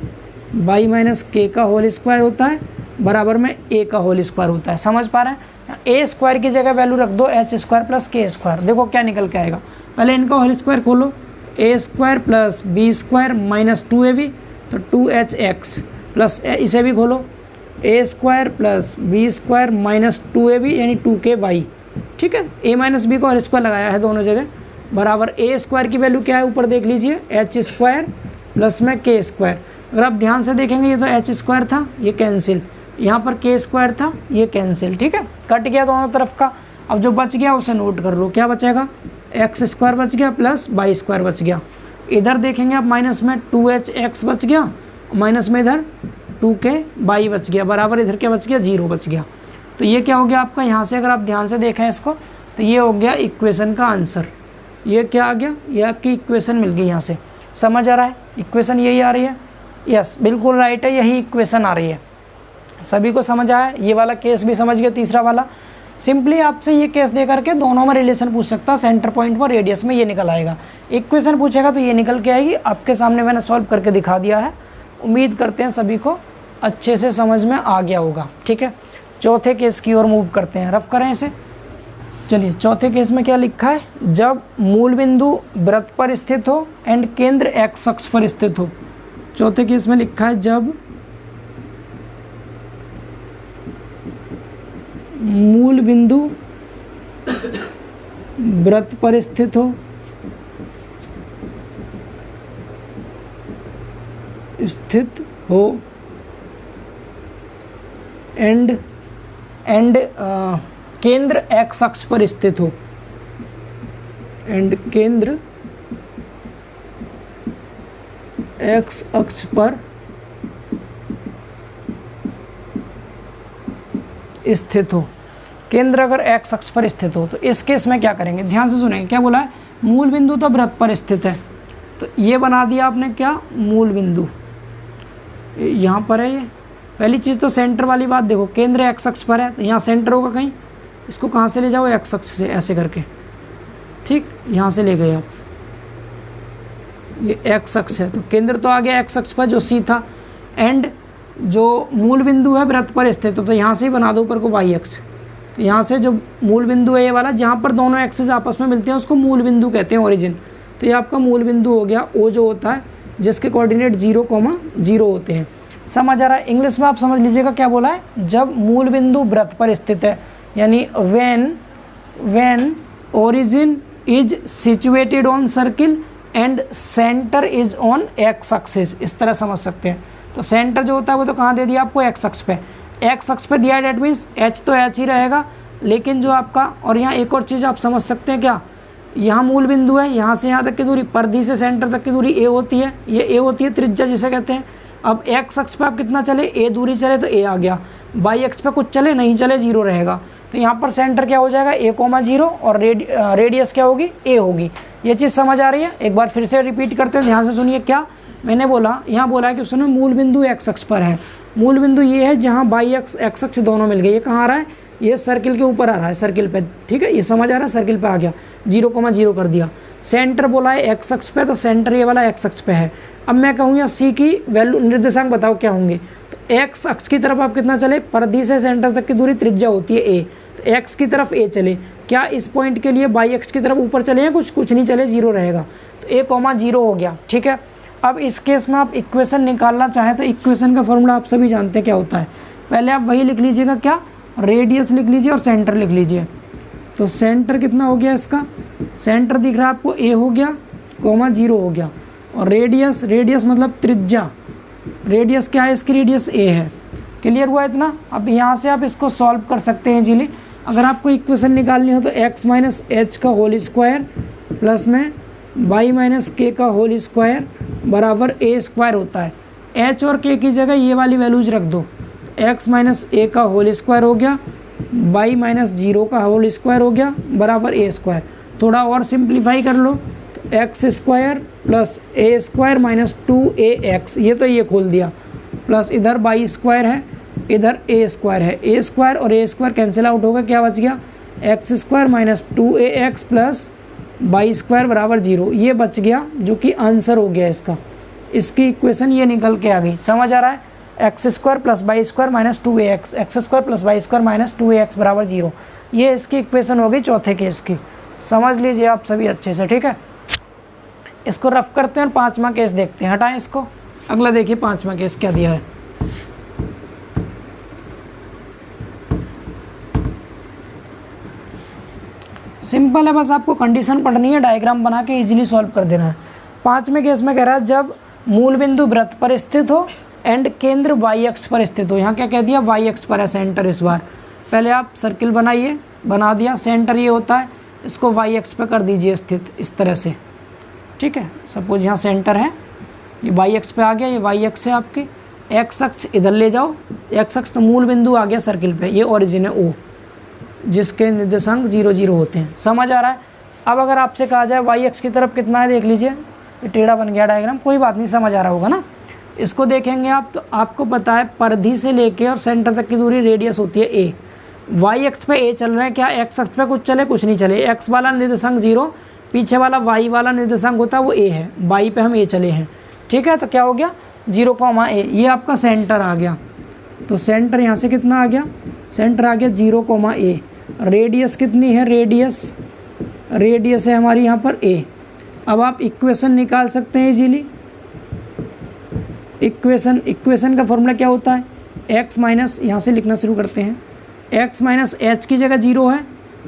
y - k का होल स्क्वायर होता है बराबर में a का होल स्क्वायर होता है। समझ पा रहे हैं। a स्क्वायर की जगह वैल्यू रख दो h square plus k square, देखो क्या निकल के आएगा। पहले इनका होल स्क्वायर खोलो, a square plus b square minus 2ab तो 2hx प्लस इसे भी खोलो, a square plus b square minus 2ab यानी 2ky, ठीक है। a माइनस b का होल स्क्वायर लगाया है दोनों जगह बराबर a स्क्वायर की वैल्यू क्या है ऊपर देख लीजिए, h स्क्वायर प्लस में k स्क्वायर। अगर आप ध्यान से देखेंगे ये तो h स्क्वायर था, ये कैंसिल, यहाँ पर k स्क्वायर था, ये कैंसिल, ठीक है, कट गया दोनों तरफ का। अब जो बच गया उसे नोट कर लो, क्या बचेगा, x स्क्वायर बच गया प्लस y स्क्वायर बच गया। इधर देखेंगे आप माइनस में 2hx बच गया, माइनस में इधर 2ky बच गया बराबर इधर क्या बच गया, 0 बच गया। तो ये क्या हो गया आपका, यहाँ से अगर आप ध्यान से देखें इसको तो ये हो गया इक्वेशन का आंसर। ये क्या आ गया, ये आपकी इक्वेशन मिल गई। यहाँ से समझ आ रहा है, इक्वेशन यही आ रही है, यस बिल्कुल राइट है, यही इक्वेशन आ रही है। सभी को समझ आया, ये वाला केस भी समझ गया, तीसरा वाला। सिंपली आपसे ये केस दे करके दोनों में रिलेशन पूछ सकता है, सेंटर पॉइंट पर रेडियस में ये निकल आएगा। इक्वेशन पूछेगा तो ये निकल के आएगी, आपके सामने मैंने सॉल्व करके दिखा दिया है। उम्मीद करते हैं सभी को अच्छे से समझ में आ गया होगा, ठीक है। चौथे केस की ओर मूव करते हैं, रफ करें इसे। चलिए चौथे केस में क्या लिखा है, जब मूल बिंदु वृत्त पर स्थित हो एंड केंद्र एक्स अक्ष पर स्थित हो। चौथे केस में लिखा है जब मूल बिंदु वृत्त पर स्थित हो एंड केंद्र एक्स अक्ष पर स्थित हो, एंड केंद्र एक्स अक्ष पर स्थित हो। केंद्र अगर एक्स अक्ष पर स्थित हो तो इस केस में क्या करेंगे, ध्यान से सुनेंगे। क्या बोला है, मूल बिंदु तो वृत्त पर स्थित है, तो ये बना दिया आपने क्या, मूल बिंदु यहाँ पर है। ये पहली चीज़ तो सेंटर वाली बात देखो, केंद्र एक्स अक्ष पर है तो यहाँ सेंटर होगा कहीं, इसको कहाँ से ले जाओ, एक्स अक्ष से ऐसे करके, ठीक, यहाँ से ले गए आप, ये एक्स अक्ष है तो केंद्र तो आ गया एक्स अक्ष पर जो सी था, एंड जो मूल बिंदु है वृत्त पर स्थित तो यहाँ से ही बना दो ऊपर को वाई अक्ष। तो यहाँ से जो मूल बिंदु है ये वाला, जहाँ पर दोनों एक्सिस आपस में मिलते हैं उसको मूल बिंदु कहते हैं, ओरिजिन। तो ये आपका मूल बिंदु हो गया, ओ जो होता है जिसके कोऑर्डिनेट 0,0 होते हैं। समझ आ रहा है। इंग्लिश में आप समझ लीजिएगा क्या बोला है, जब मूल बिंदु वृत्त पर स्थित है, यानी when origin is situated on circle and centre is on x axis, इस तरह समझ सकते हैं। तो सेंटर जो होता है वो तो कहाँ दे दिया आपको, एक्स अक्ष पे, एक्स अक्ष पे दिया है, डेट मीन्स एच तो एच ही रहेगा, लेकिन जो आपका, और यहाँ एक और चीज़ आप समझ सकते हैं क्या, यहाँ मूल बिंदु है, यहाँ से यहाँ तक की दूरी, परिधि से सेंटर तक की दूरी ए होती है, ये ए होती है, त्रिज्या जिसे कहते हैं। अब एक्स अक्ष पे आप कितना चले, ए दूरी चले तो ए आ गया, वाई अक्ष पे कुछ चले नहीं चले 0 रहेगा। तो यहाँ पर सेंटर क्या हो जाएगा, a,0 और रेडियस क्या होगी, ए होगी। ये चीज़ समझ आ रही है। एक बार फिर से रिपीट करते हैं, ध्यान से सुनिए। क्या मैंने बोला, यहाँ बोला है कि उसमें मूल बिंदु एक्स अक्ष पर है, मूल बिंदु ये है जहाँ वाई अक्ष एक्स अक्ष दोनों मिल गए। ये कहाँ आ रहा है, ये सर्किल के ऊपर आ रहा है, सर्किल पे, ठीक है, ये समझ आ रहा है, सर्किल पे आ गया, 0,0 कर दिया। सेंटर बोला है एक्स अक्ष पे, तो सेंटर ये वाला एक्स अक्ष पे है। अब मैं कहूँ या सी की वैल्यू निर्देशांक बताओ क्या होंगे, तो एक्स अक्ष की तरफ आप कितना चले, परिधि से सेंटर तक की दूरी त्रिज्या होती है ए, तो एक्स की तरफ ए चले। क्या इस पॉइंट के लिए वाई अक्ष की तरफ ऊपर चले हैं, कुछ नहीं चले, 0 रहेगा, तो a,0 हो गया, ठीक है। अब इस केस में आप इक्वेशन निकालना चाहें तो इक्वेशन का फॉर्मूला आप सभी जानते हैं क्या होता है। पहले आप वही लिख लीजिएगा, क्या, रेडियस लिख लीजिए और सेंटर लिख लीजिए। तो सेंटर कितना हो गया इसका, सेंटर दिख रहा है आपको a हो गया, 0 हो गया, और रेडियस मतलब त्रिज्या, रेडियस क्या है इसकी, रेडियस a है। क्लियर हुआ इतना। अब यहाँ से आप इसको सॉल्व कर सकते हैं इजीली। अगर आपको इक्वेशन निकालनी हो तो x माइनस एच का होल स्क्वायर प्लस में y माइनस के का होल स्क्वायर बराबर a स्क्वायर होता है। h और k की जगह ये वाली वैल्यूज रख दो, x माइनस ए का होल स्क्वायर हो गया, y माइनस 0 का होल स्क्वायर हो गया बराबर a स्क्वायर। थोड़ा और सिंप्लीफाई कर लो तो एक्स स्क्वायर प्लस ए स्क्वायर माइनस 2ax, ये तो ये खोल दिया, प्लस इधर y स्क्वायर है, इधर a स्क्वायर है, a स्क्वायर और a स्क्वायर कैंसिल आउट होगा, क्या बच गया, X square minus 2ax plus y square बराबर 0, ये बच गया जो कि आंसर हो गया इसका। इसकी इक्वेशन ये निकल के आ गई, समझ आ रहा है, X square plus Y square minus 2ax, X square plus Y square minus 2ax बराबर 0, ये इसकी इक्वेशन हो गई चौथे केस की। समझ लीजिए आप सभी अच्छे से, ठीक है। इसको रफ करते हैं और 5वां केस देखते हैं, हटाएं इसको। अगला देखिए 5वां केस क्या दिया है। सिंपल है, बस आपको कंडीशन पढ़नी है, डायग्राम बना के इजीली सॉल्व कर देना है। 5वें केस में कह रहा है जब मूल बिंदु वृत्त पर स्थित हो एंड केंद्र वाई अक्ष पर स्थित हो। यहाँ क्या कह दिया, वाई अक्ष पर है सेंटर। इस बार पहले आप सर्किल बनाइए, बना दिया, सेंटर ये होता है, इसको वाई अक्ष पर कर दीजिए स्थित इस तरह से, ठीक है। सपोज यहाँ सेंटर है, ये वाई अक्ष पे आ गया, ये वाई अक्ष है आपकी, एक्स अक्ष इधर ले जाओ, एक्स अक्ष तो मूल बिंदु आ गया सर्किल पे, ये ओरिजिन है ओ, जिसके निर्देशांक 0, 0 होते हैं। समझ आ रहा है। अब अगर आपसे कहा जाए वाई अक्ष की तरफ कितना है, देख लीजिए, ये टेढ़ा बन गया डायग्राम, कोई बात नहीं, समझ आ रहा होगा ना। इसको देखेंगे आप तो आपको पता है परिधि से लेके और सेंटर तक की दूरी रेडियस होती है ए। वाई अक्ष पे ए चल रहा है, क्या एक्स अक्ष पे कुछ चले, कुछ नहीं चले। एक्स वाला निर्देशांक 0, पीछे वाला वाई वाला निर्देशांक होता है वो ए है, वाई पे हम ए चले हैं, ठीक है। तो क्या हो गया, 0,a, ये आपका सेंटर आ गया। तो सेंटर यहाँ से कितना आ गया, सेंटर आ गया 0,a। रेडियस कितनी है, रेडियस है हमारी यहाँ पर a। अब आप इक्वेशन निकाल सकते हैं इजीली। इक्वेशन का फॉर्मूला क्या होता है, x माइनस, यहाँ से लिखना शुरू करते हैं, x माइनस एच की जगह 0 है,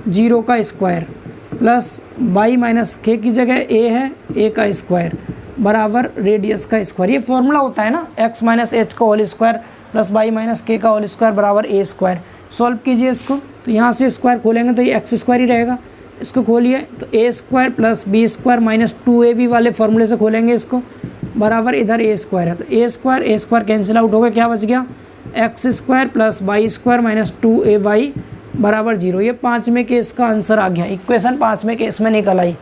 0 का square plus y minus K की जगह a है, a का स्क्वायर बराबर रेडियस का स्क्वायर। ये फॉर्मूला होता है ना, x माइनस एच का whole square plus y minus के का होल स्क्वायर बराबर a स्क्वायर। सॉल्व कीजिए इसको, तो यहाँ से स्क्वायर खोलेंगे तो ये एक्स स्क्वायर ही रहेगा। इसको खोलिए तो a square plus B square minus 2ab वाले फॉर्मूले से खोलेंगे इसको, बराबर इधर a स्क्वायर है, तो a स्क्वायर कैंसिल आउट हो गया, क्या बच गया, X square plus Y square minus 2ay बराबर 0। ये 5वें केस का आंसर आ गया, इक्वेशन 5वें केस में निकल आई,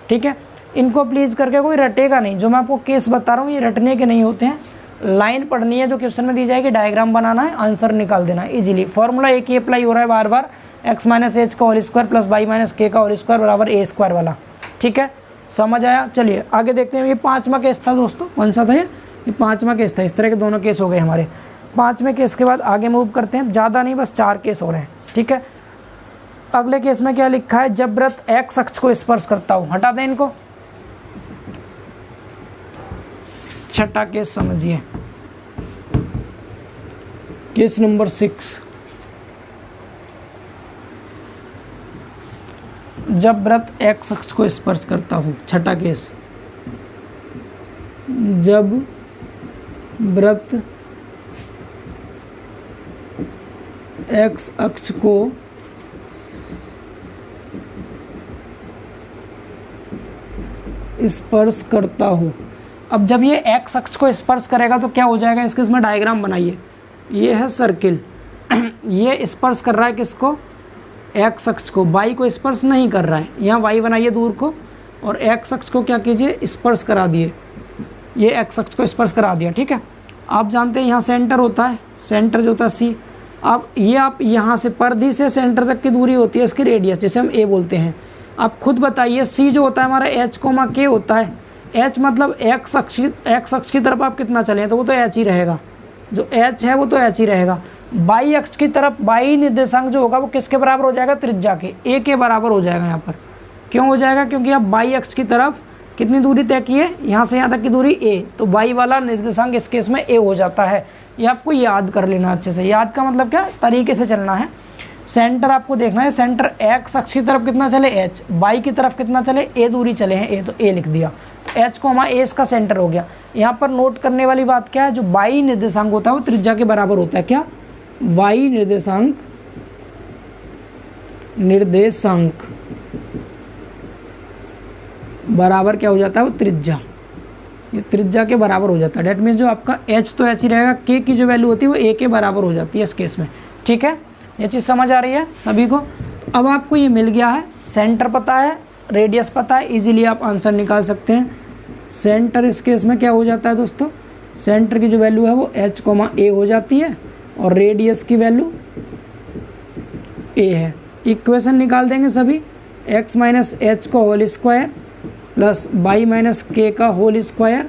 ठीक है। इनको प्लीज़ करके कोई रटेगा नहीं, जो मैं आपको केस बता रहा हूँ ये रटने के नहीं होते हैं। लाइन पढ़नी है जो क्वेश्चन में दी जाएगी, डायग्राम बनाना है, आंसर निकाल देना है इजीली। फॉर्मूला एक ही अप्लाई हो रहा है बार बार, एक्स माइनस एच का whole square plus Y minus के का होल स्क्वायर बराबर a स्क्वायर वाला, ठीक है। समझ आया। चलिए आगे देखते हैं। ये 5वां केस था दोस्तों, कौन सा था ये 5वां केस था। इस तरह के दोनों केस हो गए हमारे। 5वें केस के बाद आगे मूव करते हैं, ज़्यादा नहीं, बस 4 केस हो रहे हैं, ठीक है। अगले केस में क्या लिखा है, जब वृत्त एक्स अक्ष को स्पर्श करता हूँ, हटा दें इनको। छठा केस समझिए, केस नंबर 6। जब वृत्त एक्स अक्ष को स्पर्श करता हूँ, छठा केस, जब वृत्त एक्स अक्ष को स्पर्श करता हूँ। अब जब ये एक्स अक्ष को स्पर्श करेगा तो क्या हो जाएगा, इसके इसमें डायग्राम बनाइए। ये है सर्किल, ये स्पर्श कर रहा है किसको, एक्स अक्ष को, वाई को स्पर्श नहीं कर रहा है। यहाँ वाई बनाइए दूर को, और एक्स अक्ष को क्या कीजिए, स्पर्श करा दिए। ये एक्स अक्ष को स्पर्श करा दिया, ठीक है। आप जानते हैं यहाँ सेंटर होता है, सेंटर जो होता है सी, अब ये आप यहाँ से परिधि से सेंटर तक की दूरी होती है इसकी रेडियस, जैसे हम ए बोलते हैं। अब खुद बताइए सी जो होता है हमारा एच कोमा के होता है, एच मतलब एक्स अक्ष की तरफ आप कितना चले तो वो तो एच ही रहेगा, जो एच है वो तो एच ही रहेगा। बाई अक्ष की तरफ बाई निर्देशांक जो होगा वो किसके बराबर हो जाएगा, त्रिज्या के, ए के बराबर हो जाएगा। यहाँ पर क्यों हो जाएगा, क्योंकि आप बाई अक्ष की तरफ कितनी दूरी तय की है, यहाँ से यहाँ तक की दूरी ए, तो बाई वाला निर्देशांक इस केस में ए हो जाता है। ये आपको याद कर लेना अच्छे से। याद का मतलब क्या, तरीके से चलना है। सेंटर आपको देखना है, सेंटर एक्स अक्ष की तरफ कितना चले एच, बाई की तरफ कितना चले ए दूरी चले हैं ए, तो ए लिख दिया, तो एच को हमारा ए इसका सेंटर हो गया। यहाँ पर नोट करने वाली बात क्या है, जो बाई निर्देशांक होता है वो त्रिज्या के बराबर होता है। क्या, वाई निर्देशांक बराबर क्या हो जाता है, वो त्रिज्या, ये त्रिज्या के बराबर हो जाता है। डेट मीन्स जो आपका एच तो एच ही रहेगा, के की जो वैल्यू होती है वो ए के बराबर हो जाती है इस केस में। ठीक है, ये चीज़ समझ आ रही है सभी को। तो अब आपको ये मिल गया है, सेंटर पता है, रेडियस पता है, इजीली आप आंसर निकाल सकते हैं। सेंटर इस केस में क्या हो जाता है दोस्तों, सेंटर की जो वैल्यू है वो एच कोमा ए हो जाती है और रेडियस की वैल्यू ए है। इक्वेशन निकाल देंगे सभी, एक्स माइनस एच का whole square plus by minus के का होल स्क्वायर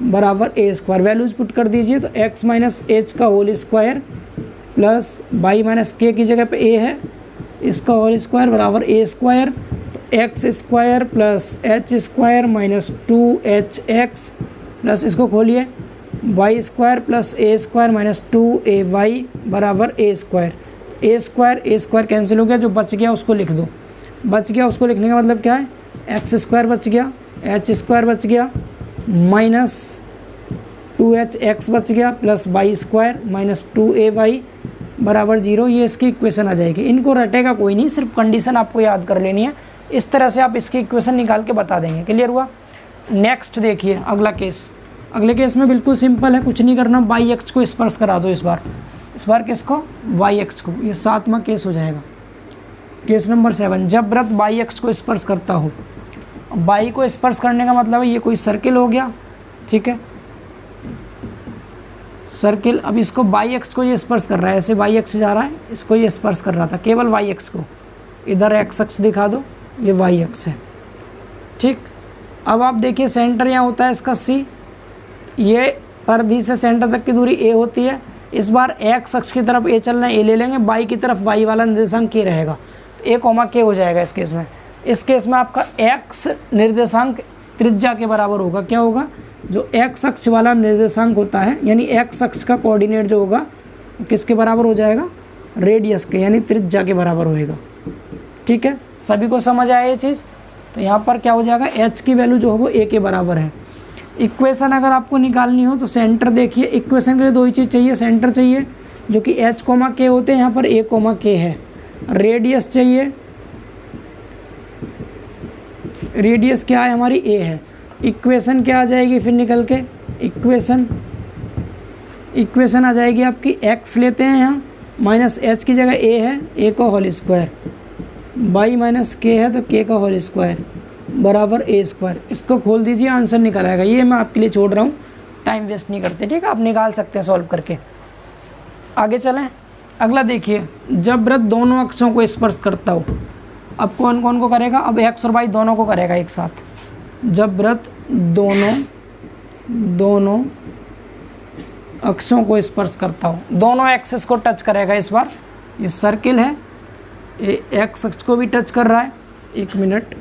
बराबर ए स्क्वायर। वैल्यूज पुट कर दीजिए, तो एक्स माइनस एच का whole square plus by minus K की जगह पे ए है, इसका होल स्क्वायर बराबर ए स्क्वायर, तो x square plus H square minus 2hx plus इसको खोलिए वाई स्क्वायर प्लस ए स्क्वायर माइनस 2ay बराबर ए स्क्वायर। ए स्क्वायर कैंसिल हो गया, जो बच गया उसको लिख दो। बच गया उसको लिखने का मतलब क्या है, एक्स स्क्वायर बच गया, एच स्क्वायर बच गया, माइनस 2hx बच गया, plus Y square minus 2ay बराबर 0। ये इसकी इक्वेशन आ जाएगी। इनको रटेगा कोई नहीं, सिर्फ कंडीशन आपको याद कर लेनी है। इस तरह से आप इसकी इक्वेशन निकाल के बता देंगे। क्लियर हुआ। नेक्स्ट देखिए अगला केस। अगले केस में बिल्कुल सिंपल है, कुछ नहीं करना, बाई एक्स को स्पर्श करा दो। इस बार किसको, वाई एक्स को। ये 7वां केस हो जाएगा। केस नंबर 7, जब वृत्त बाई एक्स को स्पर्श करता हो। बाई को स्पर्श करने का मतलब है ये कोई सर्किल हो गया, ठीक है, सर्किल। अब इसको बाई एक्स को ये स्पर्श कर रहा है, ऐसे बाई एक्स जा रहा है, इसको ये स्पर्श कर रहा था, केवल वाई एक्स को। इधर एक्स अक्ष दिखा दो, ये वाई एक्स है, ठीक। अब आप देखिए सेंटर यहाँ होता है इसका सी, ये परिधि से सेंटर तक की दूरी ए होती है। इस बार एक्स अक्ष की तरफ ए चलना है, ए ले लेंगे, बाई की तरफ वाई वाला निर्देशांक के रहेगा, तो ए कोमा के हो जाएगा इस केस में। इस केस में आपका एक्स निर्देशांक त्रिज्या के बराबर होगा। क्या होगा, जो एक्स अक्ष वाला निर्देशांक होता है, यानी एक्स अक्ष का कोऑर्डिनेट जो होगा वो किसके बराबर हो जाएगा, रेडियस के, यानी त्रिज्या के बराबर होएगा। ठीक है, सभी को समझ आया ये चीज़। तो यहाँ पर क्या हो जाएगा, एच की वैल्यू जो है वो ए के बराबर है। इक्वेशन अगर आपको निकालनी हो तो सेंटर देखिए, इक्वेशन के लिए दो ही चीज़ चाहिए, सेंटर चाहिए जो कि एच कोमा के होते हैं, यहाँ पर ए कोमा के है। रेडियस चाहिए, रेडियस क्या है हमारी, ए है। इक्वेशन क्या आ जाएगी फिर निकल के, इक्वेशन आ जाएगी आपकी, एक्स लेते हैं यहाँ, माइनस एच की जगह ए है, ए का होल स्क्वायर, बाई माइनस के है तो के का होल स्क्वायर बराबर ए स्क्वायर। इसको खोल दीजिए, आंसर निकल आएगा। ये मैं आपके लिए छोड़ रहा हूँ, टाइम वेस्ट नहीं करते, ठीक है, आप निकाल सकते हैं सॉल्व करके। आगे चलें, अगला देखिए, जब वृत्त दोनों अक्षों को स्पर्श करता हो। अब कौन कौन को करेगा, अब एक्स और वाई दोनों को करेगा एक साथ। जब वृत्त दोनों अक्षों को स्पर्श करता हो, दोनों एक्सिस को टच करेगा। इस बार ये सर्किल है, ये एक्स अक्ष को भी टच कर रहा है, एक मिनट,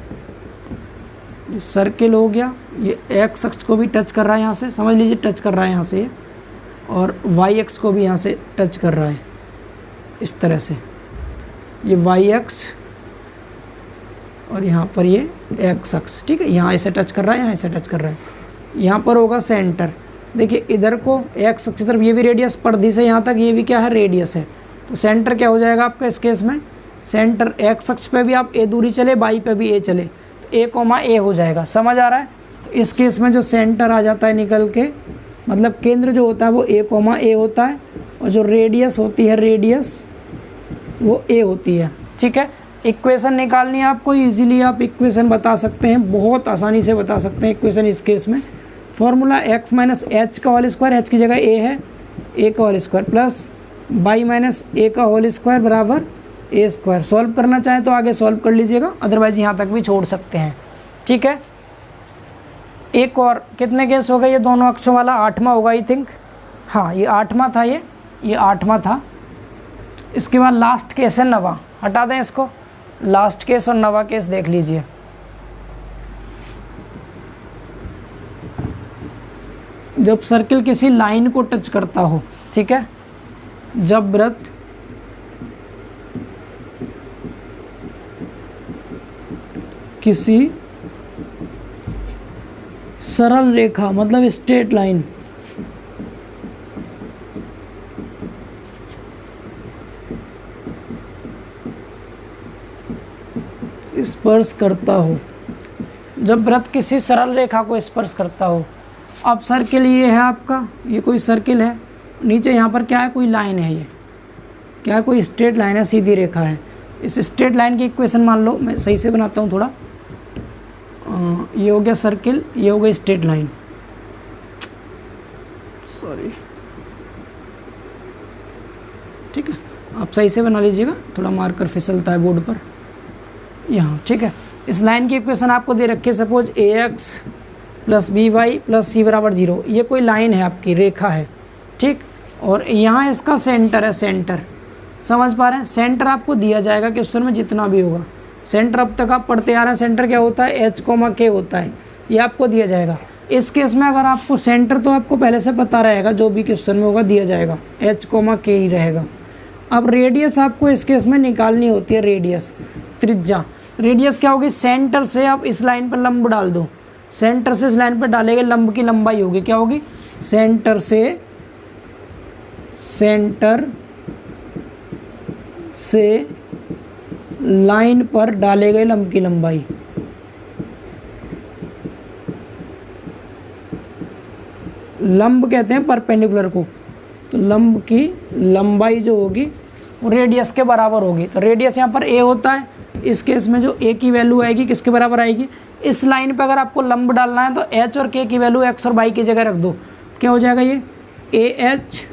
ये सर्किल हो गया, ये एक्स अक्ष को भी टच कर रहा है, यहाँ से समझ लीजिए टच कर रहा है यहाँ से, और वाई अक्ष को भी यहाँ से टच कर रहा है इस तरह से। ये वाई अक्ष और यहाँ पर ये एक्स अक्ष, ठीक है, यहाँ ऐसे टच कर रहा है, यहाँ ऐसे टच कर रहा है। यहाँ पर होगा सेंटर, देखिए इधर को एक्स अक्ष की तरफ, ये भी रेडियस परिधि से यहाँ तक, ये भी क्या है, रेडियस है। तो सेंटर क्या हो जाएगा आपका इस केस में, सेंटर एक्स अक्ष पे भी आप ए दूरी चले, बाई पे भी ए चले, तो ए कोमा ए हो जाएगा। समझ आ रहा है। तो इस केस में जो सेंटर आ जाता है निकल के, मतलब केंद्र जो होता है वो ए कोमा ए होता है, और जो रेडियस होती है, रेडियस वो ए होती है। ठीक है, इक्वेशन निकालनी है आपको, इजीली आप इक्वेशन बता सकते हैं, बहुत आसानी से बता सकते हैं इक्वेशन इस केस में। फॉर्मूला एक्स माइनस एच का होल स्क्वायर, एच की जगह ए है, ए का whole square, plus by minus a का होल स्क्वायर बराबर ए स्क्वायर। सॉल्व करना चाहे तो आगे सॉल्व कर लीजिएगा, अदरवाइज यहाँ तक भी छोड़ सकते हैं। ठीक है, एक और कितने केस हो गए ये दोनों अक्षों वाला? 8वां होगा आई थिंक। हाँ ये 8वां था, ये 8वां था। इसके बाद लास्ट केस है 9वां, हटा दें इसको। लास्ट केस और 9वां केस देख लीजिए। जब सर्किल किसी लाइन को टच करता हो, ठीक है, जब वृत्त किसी सरल रेखा मतलब स्ट्रेट लाइन स्पर्श करता हो, जब वृत्त किसी सरल रेखा को स्पर्श करता हो। अब सर्किल ये है आपका, ये कोई सर्किल है, नीचे यहाँ पर क्या है, कोई लाइन है, ये क्या है, कोई स्ट्रेट लाइन है, सीधी रेखा है। इस स्ट्रेट लाइन की इक्वेशन मान लो, मैं सही से बनाता हूँ थोड़ा। ये हो गया सर्किल, ये हो गई स्ट्रेट लाइन, सॉरी, ठीक है, आप सही से बना लीजिएगा, थोड़ा मार्कर फिसलता है बोर्ड पर यहाँ। ठीक है, इस लाइन की इक्वेशन आपको दे रखी है, suppose a x plus B y plus c बराबर 0। ये कोई लाइन है आपकी, रेखा है, ठीक। और यहाँ इसका सेंटर है, सेंटर समझ पा रहे हैं। सेंटर आपको दिया जाएगा क्वेश्चन में जितना भी होगा। सेंटर अब तक आप पढ़ते आ रहे हैं, सेंटर क्या होता है, एच कोमा के होता है, ये आपको दिया जाएगा। इस केस में अगर आपको सेंटर तो आपको पहले से पता रहेगा, जो भी क्वेश्चन में होगा दिया जाएगा, एच कोमा के ही रहेगा। अब रेडियस आपको इस केस में निकालनी होती है, रेडियस, त्रिज्या। रेडियस क्या होगी, सेंटर से आप इस लाइन पर लंब डाल दो, सेंटर से इस लाइन पर डालेंगे, लंब की लंबाई होगी, क्या होगी, सेंटर से लाइन पर डाले गए लंब की लंबाई। लंब कहते हैं परपेंडिकुलर को, तो लंब की लंबाई जो होगी वो रेडियस के बराबर होगी। तो रेडियस यहाँ पर ए होता है, इस केस में जो ए की वैल्यू आएगी किसके बराबर आएगी, इस लाइन पे अगर आपको लंब डालना है तो एच और के की वैल्यू एक्स और वाई की जगह रख दो। क्या हो जाएगा, ये ए एच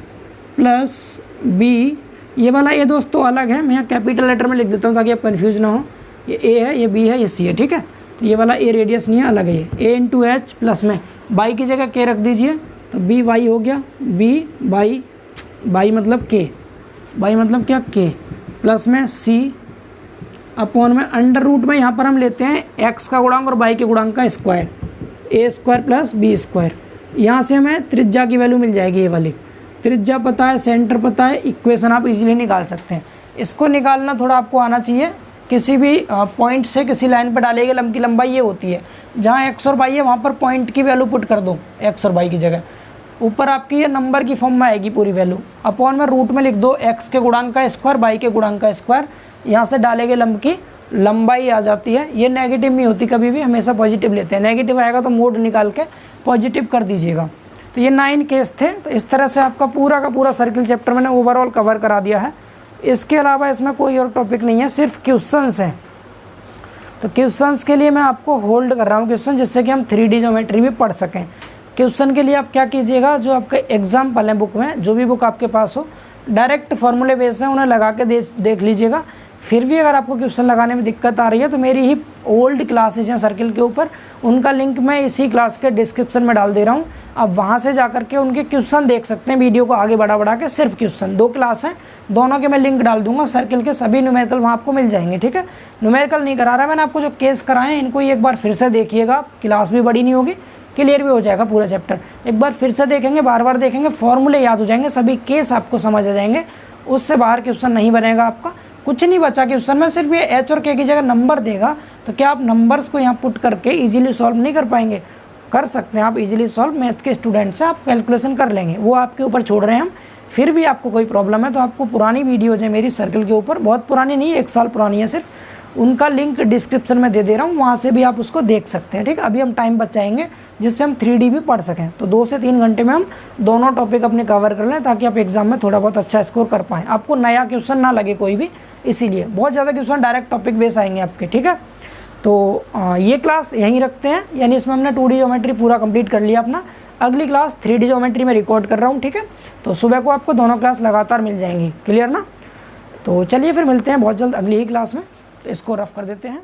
प्लस बी, ये वाला ए दोस्तों अलग है, मैं यहाँ कैपिटल लेटर में लिख देता हूँ ताकि आप कंफ्यूज ना हो। ये ए है, ये बी है, ये सी है, ठीक है। तो ये वाला ए रेडियस नहीं है, अलग है। ये ए इंटू एच प्लस में वाई की जगह के रख दीजिए, तो बी वाई हो गया, बी वाई, वाई मतलब के, वाई मतलब क्या, के, प्लस में सी अपॉन में अंडर रूट में यहाँ पर हम लेते हैं एक्स का गुणांक और वाई के गुणांक का स्क्वायर, ए स्क्वायर प्लस बी स्क्वायर। यहाँ से हमें त्रिज्या की वैल्यू मिल जाएगी, ये वाली त्रिज्या पता है, सेंटर पता है, इक्वेशन आप इजीली निकाल सकते हैं। इसको निकालना थोड़ा आपको आना चाहिए। किसी भी पॉइंट से किसी लाइन पर डालेंगे लंब की लंबाई ये होती है, जहाँ एक्स और वाई है वहाँ पर पॉइंट की वैल्यू पुट कर दो, एक्स और वाई की जगह। ऊपर आपकी ये नंबर की फॉर्म में आएगी पूरी वैल्यू, अपॉन में रूट में लिख दो एक्स के गुणांक का स्क्वायर, वाई के गुणांक का स्क्वायर। यहाँ से डालेंगे लंब की लंबाई आ जाती है। ये नेगेटिव नहीं होती कभी भी, हमेशा पॉजिटिव लेते हैं। नेगेटिव आएगा तो मोड निकाल के पॉजिटिव कर दीजिएगा। तो ये 9 केस थे। तो इस तरह से आपका पूरा का पूरा सर्किल चैप्टर मैंने ओवरऑल कवर करा दिया है। इसके अलावा इसमें कोई और टॉपिक नहीं है, सिर्फ क्वेश्चंस हैं। तो क्वेश्चंस के लिए मैं आपको होल्ड कर रहा हूँ क्वेश्चन, जिससे कि हम 3D ज्योमेट्री भी पढ़ सकें। क्वेश्चन के लिए आप क्या कीजिएगा, जो आपके एग्जाम्पल हैं बुक में, जो भी बुक आपके पास हो, डायरेक्ट फॉर्मूले बेस है, उन्हें लगा के देख लीजिएगा। फिर भी अगर आपको क्वेश्चन लगाने में दिक्कत आ रही है तो मेरी ही ओल्ड क्लासेज हैं सर्किल के ऊपर, उनका लिंक मैं इसी क्लास के डिस्क्रिप्शन में डाल दे रहा हूँ। आप वहाँ से जा करके उनके क्वेश्चन देख सकते हैं, वीडियो को आगे बढ़ा के। सिर्फ क्वेश्चन 2 क्लास हैं, दोनों के मैं लिंक डाल दूंगा। सर्किल के सभी न्यूमेरिकल वहाँ आपको मिल जाएंगे, ठीक है। न्यूमेरिकल नहीं करा रहा मैंने आपको, जो केस कराए हैं इनको एक बार फिर से देखिएगा, क्लास भी बड़ी नहीं होगी, क्लियर भी हो जाएगा पूरा चैप्टर। एक बार फिर से देखेंगे, बार बार देखेंगे, फॉर्मूले याद हो जाएंगे, सभी केस आपको समझ आ जाएंगे। उससे बाहर क्वेश्चन नहीं बनेगा आपका, कुछ नहीं बचा क्वेश्चन में, सिर्फ ये एच और के की जगह नंबर देगा। तो क्या आप नंबर्स को यहाँ पुट करके इजीली सॉल्व नहीं कर पाएंगे? कर सकते हैं आप इजीली सॉल्व, मैथ के स्टूडेंट से आप कैलकुलेशन कर लेंगे, वो आपके ऊपर छोड़ रहे हैं हम। फिर भी आपको कोई प्रॉब्लम है तो आपको पुरानी वीडियोज है मेरी सर्किल के ऊपर, बहुत पुरानी नहीं, 1 साल पुरानी है सिर्फ, उनका लिंक डिस्क्रिप्शन में दे दे रहा हूँ, वहाँ से भी आप उसको देख सकते हैं, ठीक है। अभी हम टाइम बचाएंगे जिससे हम 3D भी पढ़ सकें। तो 2 से 3 घंटे में हम दोनों टॉपिक अपने कवर कर लें, ताकि आप एग्जाम में थोड़ा बहुत अच्छा स्कोर कर पाएँ, आपको नया क्वेश्चन ना लगे कोई भी। इसीलिए बहुत ज़्यादा क्वेश्चन डायरेक्ट टॉपिक बेस आएंगे आपके, ठीक है। तो ये क्लास यहीं रखते हैं, यानी इसमें हमने 2D ज्योमेट्री पूरा कंप्लीट कर लिया अपना। अगली क्लास 3D ज्योमेट्री में रिकॉर्ड कर रहा हूँ, ठीक है। तो सुबह को आपको दोनों क्लास लगातार मिल जाएंगी, क्लियर ना। तो चलिए फिर मिलते हैं बहुत जल्द अगली ही क्लास में। तो इसको रफ कर देते हैं।